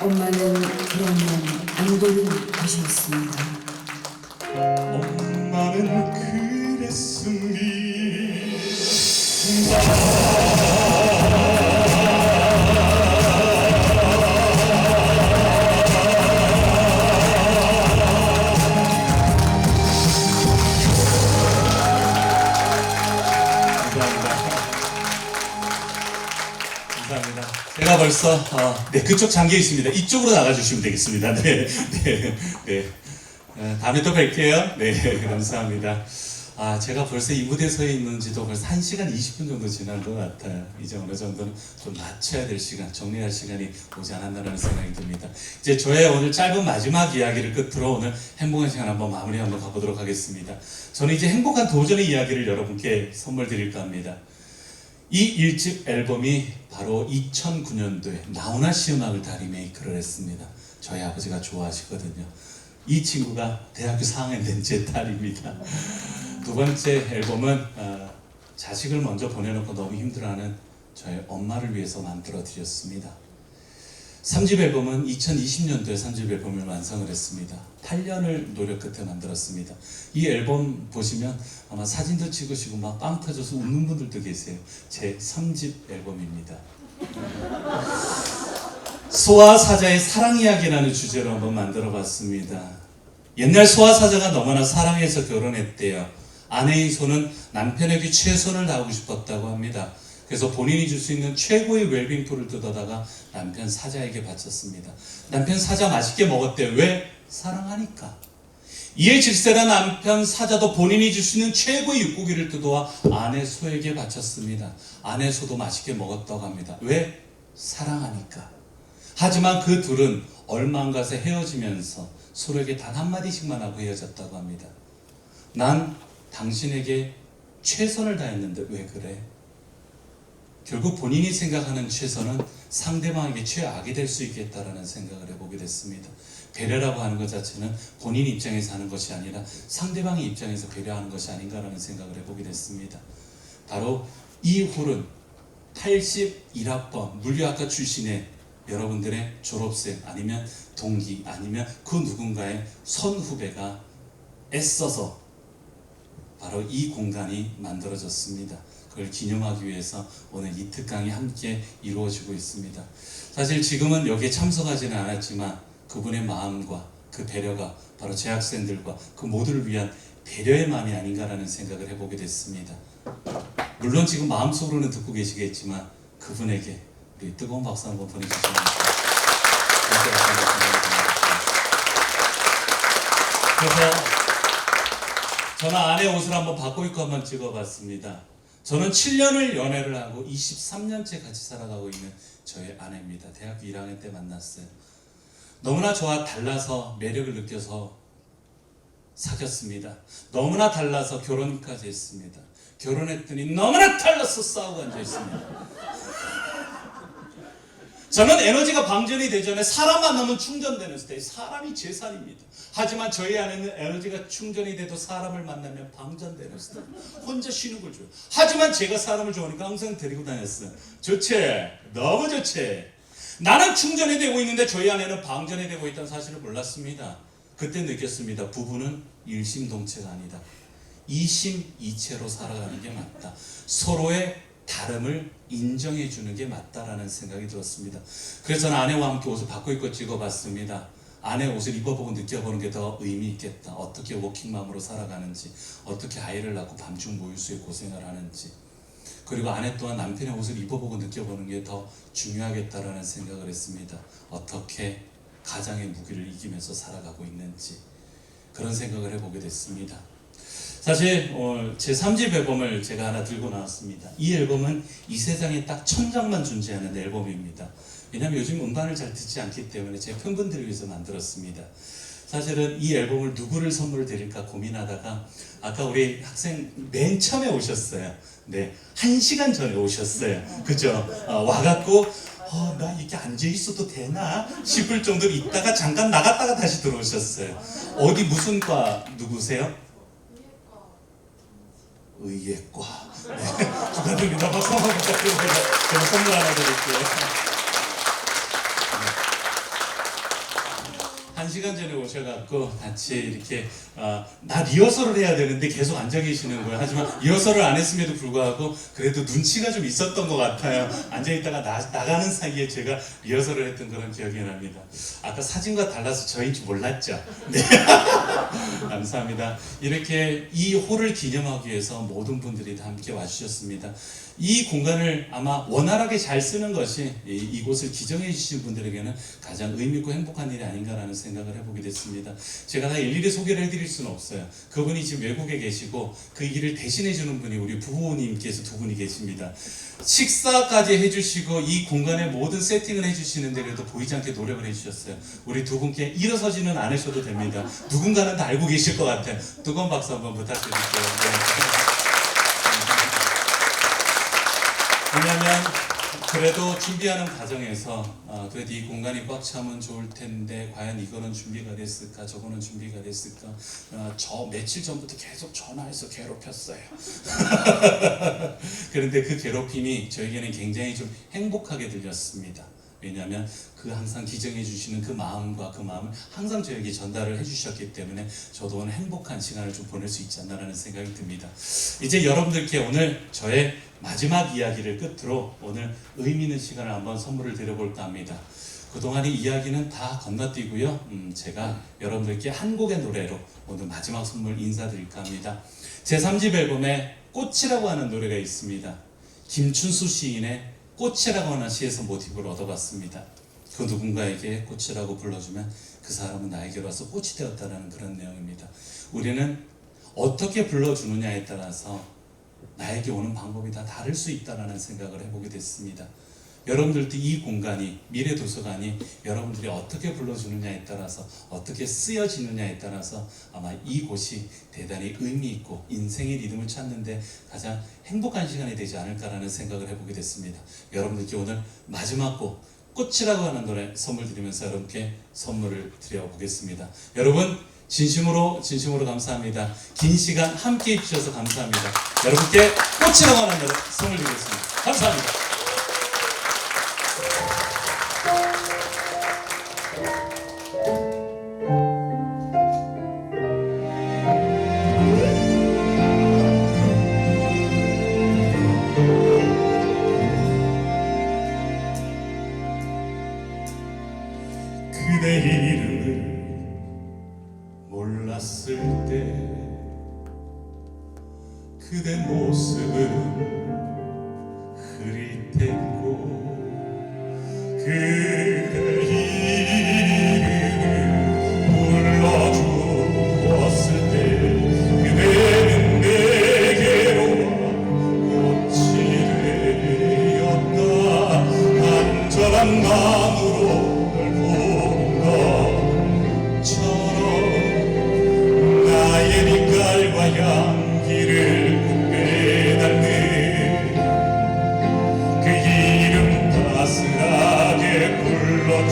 엄마는 그러면 안 되는 것이었습니다. 엄마는 그랬습니다. 감사합니다. 제가 벌써 네, 그쪽 잠겨 있습니다. 이쪽으로 나가주시면 되겠습니다. 네, 네, 네. 다음에 또 뵐게요. 네, 감사합니다. 제가 벌써 이 무대에 서 있는지도 벌써 1시간 20분 정도 지난 것 같아요. 이제 어느 정도는 좀 맞춰야 될 시간, 정리할 시간이 오지 않았나라는 생각이 듭니다. 이제 저의 오늘 짧은 마지막 이야기를 끝으로 오늘 행복한 시간 한번 마무리 한번 가보도록 하겠습니다. 저는 이제 행복한 도전의 이야기를 여러분께 선물 드릴까 합니다. 이 1집 앨범이 바로 2009년도에 나훈아 씨 음악을 다 리메이크를 했습니다. 저희 아버지가 좋아하시거든요. 이 친구가 대학교 4학년 된 제 딸입니다. 두 번째 앨범은 자식을 먼저 보내놓고 너무 힘들어하는 저의 엄마를 위해서 만들어 드렸습니다. 3집 앨범은 2020년도에 3집 앨범을 완성을 했습니다. 8년을 노력 끝에 만들었습니다. 이 앨범 보시면 아마 사진도 찍으시고 막 빵 터져서 웃는 분들도 계세요. 제 3집 앨범입니다. 소와 사자의 사랑 이야기라는 주제로 한번 만들어 봤습니다. 옛날 소와 사자가 너무나 사랑해서 결혼했대요. 아내인 소는 남편에게 최선을 다하고 싶었다고 합니다. 그래서 본인이 줄 수 있는 최고의 웰빙풀을 뜯어다가 남편 사자에게 바쳤습니다. 남편 사자 맛있게 먹었대요. 왜? 사랑하니까. 이에 질세라 남편 사자도 본인이 줄 수 있는 최고의 육고기를 뜯어와 아내 소에게 바쳤습니다. 아내 소도 맛있게 먹었다고 합니다. 왜? 사랑하니까. 하지만 그 둘은 얼마 안 가서 헤어지면서 서로에게 단 한마디씩만 하고 헤어졌다고 합니다. 난 당신에게 최선을 다했는데 왜 그래? 결국 본인이 생각하는 최선은 상대방에게 최악이 될 수 있겠다라는 생각을 해보게 됐습니다. 배려라고 하는 것 자체는 본인 입장에서 하는 것이 아니라 상대방의 입장에서 배려하는 것이 아닌가라는 생각을 해보게 됐습니다. 바로 이 홀은 81학번 물리학과 출신의 여러분들의 졸업생 아니면 동기 아니면 그 누군가의 선후배가 애써서 바로 이 공간이 만들어졌습니다. 그걸 기념하기 위해서 오늘 이 특강이 함께 이루어지고 있습니다. 사실 지금은 여기에 참석하지는 않았지만 그분의 마음과 그 배려가 바로 재학생들과 그 모두를 위한 배려의 마음이 아닌가라는 생각을 해보게 됐습니다. 물론 지금 마음속으로는 듣고 계시겠지만 그분에게 우리 뜨거운 박수 한번 보내주시면 그래서 저는 아내 옷을 한번 바꿔 입고 한번 찍어봤습니다. 저는 7년을 연애를 하고 23년째 같이 살아가고 있는 저의 아내입니다. 대학교 1학년 때 만났어요. 너무나 저와 달라서 매력을 느껴서 사귀었습니다. 너무나 달라서 결혼까지 했습니다. 결혼했더니 너무나 달라서 싸우고 앉아있습니다. 저는 에너지가 방전이 되기 전에 사람 만나면 충전되는 스타일, 사람이 재산입니다. 하지만 저희 안에는 에너지가 충전이 돼도 사람을 만나면 방전되는 스타일, 혼자 쉬는 걸 좋아해요. 하지만 제가 사람을 좋아하니까 항상 데리고 다녔어요. 좋지? 너무 좋지? 나는 충전이 되고 있는데 저희 안에는 방전이 되고 있다는 사실을 몰랐습니다. 그때 느꼈습니다. 부부는 일심동체가 아니다. 이심이체로 살아가는 게 맞다. 서로의 다름을 인정해 주는 게 맞다라는 생각이 들었습니다. 그래서 저는 아내와 함께 옷을 바꿔 입고 찍어봤습니다. 아내 옷을 입어보고 느껴보는 게 더 의미 있겠다. 어떻게 워킹맘으로 살아가는지, 어떻게 아이를 낳고 밤중 모유수에 고생을 하는지, 그리고 아내 또한 남편의 옷을 입어보고 느껴보는 게 더 중요하겠다라는 생각을 했습니다. 어떻게 가장의 무기를 이기면서 살아가고 있는지 그런 생각을 해보게 됐습니다. 사실 제 3집 앨범을 제가 하나 들고 나왔습니다. 이 앨범은 이 세상에 딱 1000장만 존재하는 앨범입니다. 왜냐하면 요즘 음반을 잘 듣지 않기 때문에 제 팬분들을 위해서 만들었습니다. 사실은 이 앨범을 누구를 선물 드릴까 고민하다가 아까 우리 학생 맨 처음에 오셨어요. 네, 1시간 전에 오셨어요. 그죠? 와갖고 나 이렇게 앉아있어도 되나 싶을 정도로 있다가 잠깐 나갔다가 다시 들어오셨어요. 어디 무슨 과 누구세요? 의예과. 네, 축하드립니다. 박수 한번 부탁드립니다. 제가 선물 하나 드릴게요. 1시간 전에 오셔갖고 같이 이렇게 나 리허설을 해야 되는데 계속 앉아 계시는 거예요. 하지만 리허설을 안 했음에도 불구하고 그래도 눈치가 좀 있었던 것 같아요. 앉아있다가 나가는 사이에 제가 리허설을 했던 그런 기억이 납니다. 아까 사진과 달라서 저인 줄 몰랐죠? 네. 감사합니다. 이렇게 이 홀을 기념하기 위해서 모든 분들이 다 함께 와주셨습니다. 이 공간을 아마 원활하게 잘 쓰는 것이 이곳을 기정해 주신 분들에게는 가장 의미있고 행복한 일이 아닌가라는 생각을 해보게 됐습니다. 제가 다 일일이 소개를 해드릴 수는 없어요. 그분이 지금 외국에 계시고 그 일을 대신해 주는 분이 우리 부부님께서 두 분이 계십니다. 식사까지 해주시고 이 공간의 모든 세팅을 해주시는데 그래도 보이지 않게 노력을 해주셨어요. 우리 두 분께 일어서지는 않으셔도 됩니다. 누군가는 다 알고 계실 것 같아요. 뜨거운 박수 한번 부탁드릴게요. 네. 왜냐하면 그래도 준비하는 과정에서 그래도 이 공간이 꽉 차면 좋을 텐데 과연 이거는 준비가 됐을까 저거는 준비가 됐을까 저 며칠 전부터 계속 전화해서 괴롭혔어요. 그런데 그 괴롭힘이 저에게는 굉장히 좀 행복하게 들렸습니다. 왜냐하면 그 항상 기정해 주시는 그 마음과 그 마음을 항상 저에게 전달을 해주셨기 때문에 저도 오늘 행복한 시간을 좀 보낼 수 있지 않나라는 생각이 듭니다. 이제 여러분들께 오늘 저의 마지막 이야기를 끝으로 오늘 의미 있는 시간을 한번 선물을 드려볼까 합니다. 그동안의 이야기는 다 건너뛰고요. 제가 여러분들께 한 곡의 노래로 오늘 마지막 선물 인사드릴까 합니다. 제3집 앨범에 꽃이라고 하는 노래가 있습니다. 김춘수 시인의 꽃이라고 하는 시에서 모티브를 얻어봤습니다. 그 누군가에게 꽃이라고 불러주면 그 사람은 나에게로 와서 꽃이 되었다는 그런 내용입니다. 우리는 어떻게 불러주느냐에 따라서 나에게 오는 방법이 다 다를 수 있다는 생각을 해보게 됐습니다. 여러분들도 이 공간이, 미래도서관이 여러분들이 어떻게 불러주느냐에 따라서, 어떻게 쓰여지느냐에 따라서 아마 이곳이 대단히 의미 있고 인생의 리듬을 찾는데 가장 행복한 시간이 되지 않을까라는 생각을 해보게 됐습니다. 여러분들께 오늘 마지막 곡 꽃이라고 하는 노래 선물 드리면서 여러분께 선물을 드려보겠습니다. 여러분 진심으로 감사합니다. 긴 시간 함께 해주셔서 감사합니다. 여러분께 꽃이라고 하는 노래 선물 드리겠습니다. 감사합니다. 그대 이름을 몰랐을 때 그대 모습은 흐릿했고 그대 이름을 불러주었을 때 그대는 내게로 꽃이 되었다. 간절한 마음으로 나의 빛깔과 향기를 꼭 빼닮는 그 이름 따스하게 불러준다면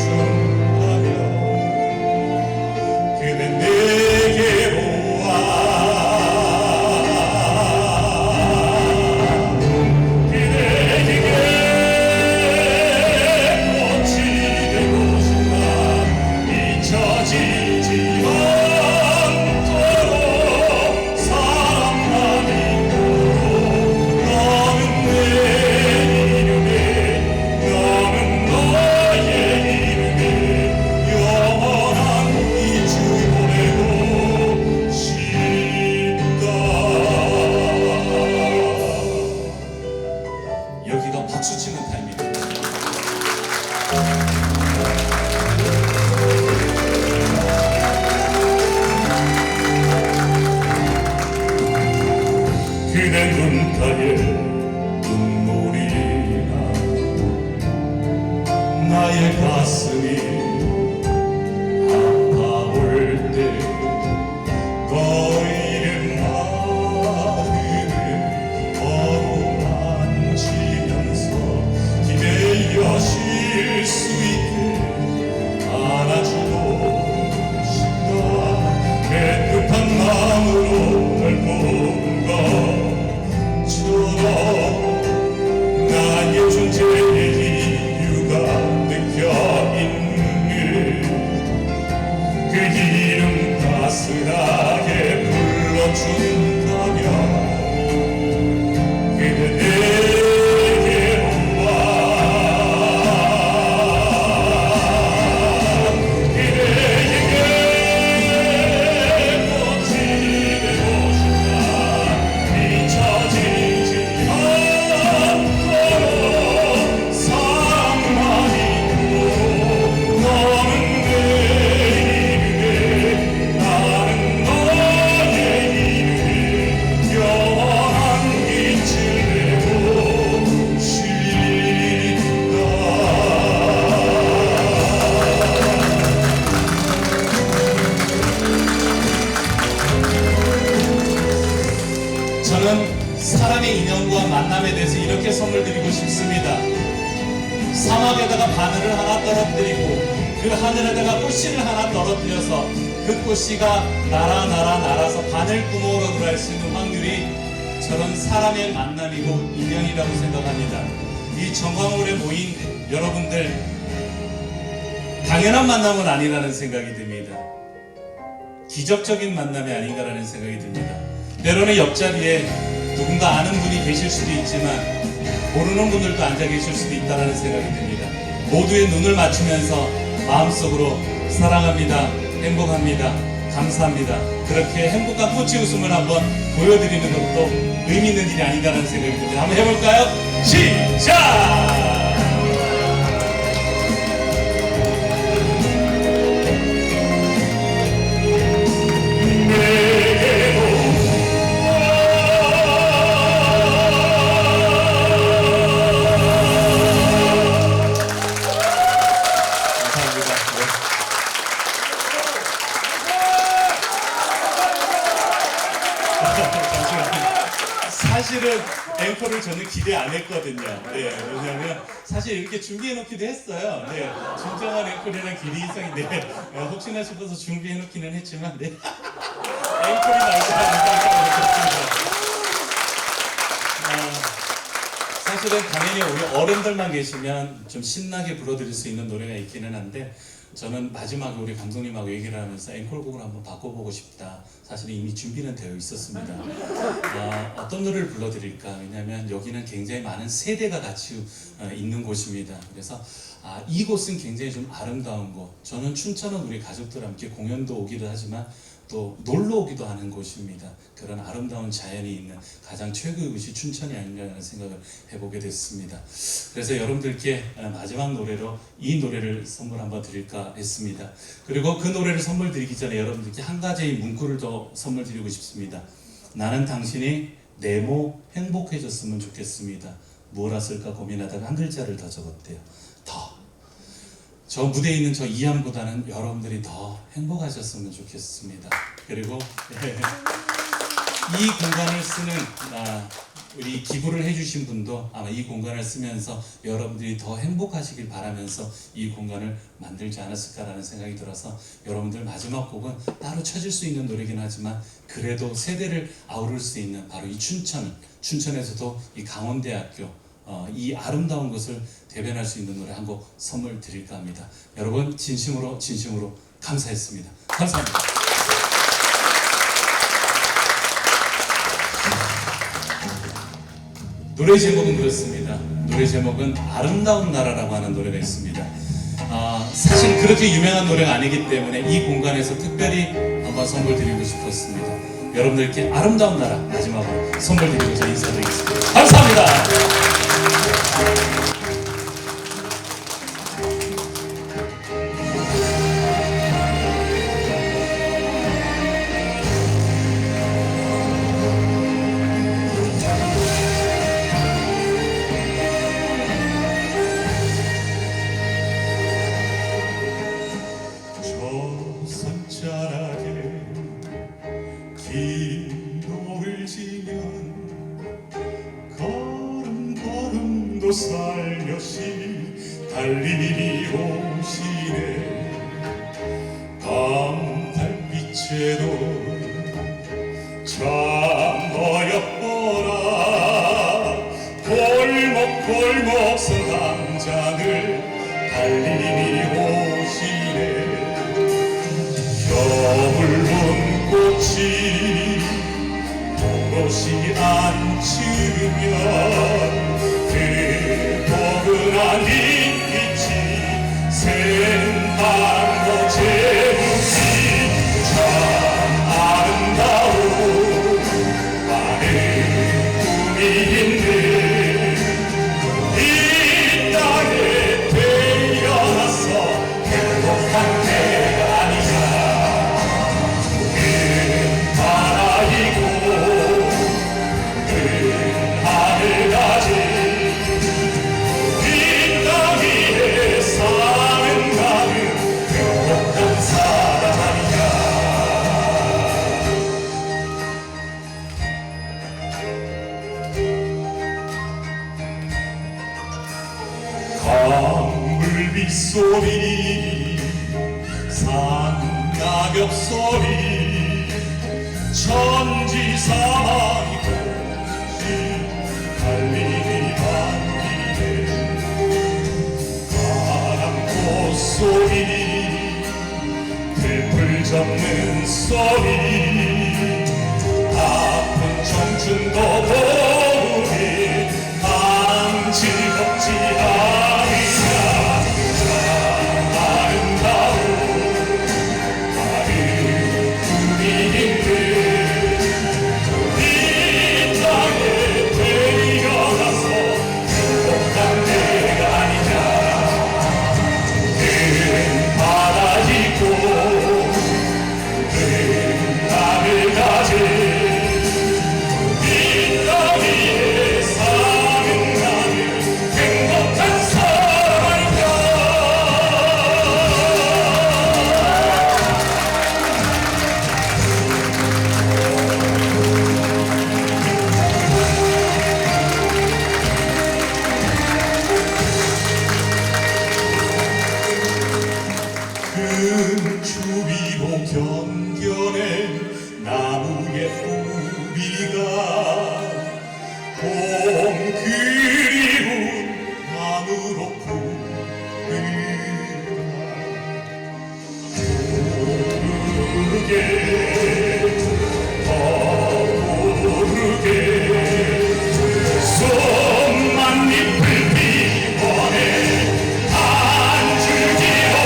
그대 내게로 와. 그대에게 꽃이 되고 싶다. 잊혀지지 여기가 박수 치는 타임입니다. 그대 눈가에 눈물이 나 나의 가슴이 아파올 때 너의 마음을 어루만지면서 기대어 쉴 수 있게 안아주고 싶다. 깨끗한 마음으로 널 보는 것처럼 나의 존재의 이유가 느껴있는 그 이름 따스하게 불러준다면 그대 내게로 와. 그대에게 꽃이 되고 싶다. 잊혀지지 않도록 사랑만 있고 너는 내 이름에 나는 너의 이름에 영원한 빛을 내고 싶다. 저는 사람의 인연과 만남에 대해서 이렇게 선물 드리고 싶습니다. 사막에다가 바늘을 하나 떨어뜨리고 그 하늘에다가 꽃씨를 하나 떨어뜨려서 그 꽃씨가 날아서 바늘 구멍으로 들어갈 수 있는 확률이 저는 사람의 만남이고 인연이라고 생각합니다. 이 정광홀에 모인 여러분들 당연한 만남은 아니라는 생각이 듭니다. 기적적인 만남이 아닌가라는 생각이 듭니다. 때로는 옆자리에 누군가 아는 분이 계실 수도 있지만 모르는 분들도 앉아 계실 수도 있다는 생각이 듭니다. 모두의 눈을 맞추면서 마음속으로 사랑합니다, 행복합니다, 감사합니다, 그렇게 행복한 꽃이 웃음을 한번 보여드리는 것도 의미 있는 일이 아닌가라는 생각이 듭니다. 한번 해볼까요? 시작! 사실은 앵커를 저는 기대 안 했거든요. 네, 왜냐하면 사실 이렇게 준비해 놓기도 했어요. 네, 진정한 앵콜이랑 길이 이상인데 혹시나 싶어서 준비해 놓기는 했지만 네. 앵콜이 나올 거라는 사실은 당연히 우리 어른들만 계시면 좀 신나게 불러드릴 수 있는 노래가 있기는 한데 저는 마지막에 우리 감독님하고 얘기를 하면서 앵콜곡을 한번 바꿔보고 싶다. 사실 이미 준비는 되어 있었습니다. 어떤 노래를 불러드릴까? 왜냐하면 여기는 굉장히 많은 세대가 같이 있는 곳입니다. 그래서 이곳은 굉장히 좀 아름다운 곳. 저는 춘천은 우리 가족들 함께 공연도 오기도 하지만 또 놀러 오기도 하는 곳입니다. 그런 아름다운 자연이 있는 가장 최고의 곳이 춘천이 아닌가라는 생각을 해보게 됐습니다. 그래서 여러분들께 마지막 노래로 이 노래를 선물 한번 드릴까 했습니다. 그리고 그 노래를 선물 드리기 전에 여러분들께 한 가지의 문구를 더 선물 드리고 싶습니다. 나는 당신이 네모 행복해졌으면 좋겠습니다. 무엇을 쓸까 고민하다가 한 글자를 더 적었대요. 더. 저 무대에 있는 저 이한보다는 여러분들이 더 행복하셨으면 좋겠습니다. 그리고 이 공간을 쓰는 우리 기부를 해주신 분도 아마 이 공간을 쓰면서 여러분들이 더 행복하시길 바라면서 이 공간을 만들지 않았을까라는 생각이 들어서 여러분들 마지막 곡은 따로 쳐질 수 있는 노래긴 하지만 그래도 세대를 아우를 수 있는 바로 이 춘천에서도 이 강원대학교 이 아름다운 것을 대변할 수 있는 노래 한 곡 선물 드릴까 합니다. 여러분 진심으로 감사했습니다. 감사합니다. 노래 제목은 그렇습니다. 노래 제목은 아름다운 나라라고 하는 노래가 있습니다. 사실 그렇게 유명한 노래가 아니기 때문에 이 공간에서 특별히 한번 선물 드리고 싶었습니다. 여러분들께 아름다운 나라 마지막으로 선물 드리고 저 인사드리겠습니다. 감사합니다. 저 산자락에 긴 노를 지면 걸음걸음도 살며시 달리니 오시네 밤 달빛에도 참 어렵더라 골목골목 선 담장을 달리니 오시네 겨울문 꽃이 오롯이 안 치면 그 포근한 잎빛이 샘방고 제무기 참 아름다운 많은 꿈이 있네 이 땅에 태어나서 행복한 내가 아니라 큰 바다이고 큰 하늘 가진 이 땅 위에 사는 나는 행복한 사람 아니야 강물빛 소리 산낙엽 소리 천지사방이 달리니 반기네 바람 꽃소리 접는 소리 아픈 청춘도 보니 참 즐겁지 않으냐 아름다운 우리인들 이 땅에 태어나서 행복한 때가 아니냐 큰 바다 있고 큰 하늘 가진 이 땅 위에 사는 나는 행복한 사람이다. 큰 추위로 견뎌낸 나무의 뿌리가 봄 그리운 나무로 푸르게 손만 잎을 피워내 한 줄기로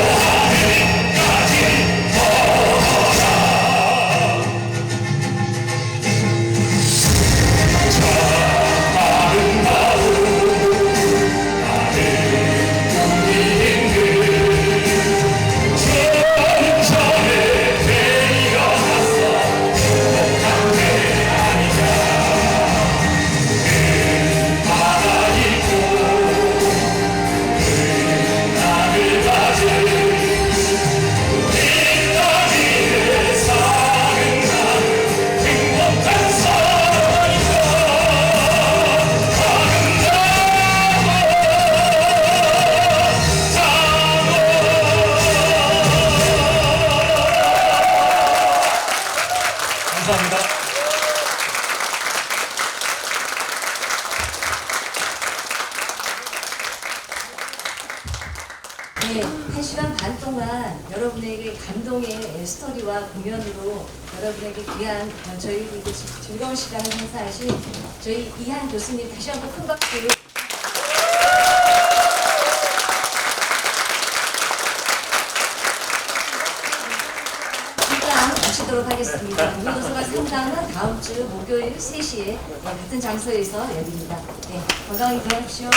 감사합니다. 네, 1시간 반 동안 여러분에게 감동의 스토리와 공연으로 여러분에게 귀한 저희에게 즐거운 시간을 행사하신 저희 이한 교수님 다시 한번 큰 박수. 상담 마치도록 하겠습니다. 우리 도서관 상담은 다음 주 목요일 3시에 같은 장소에서 열립니다. 네, 건강히 들어가십시오.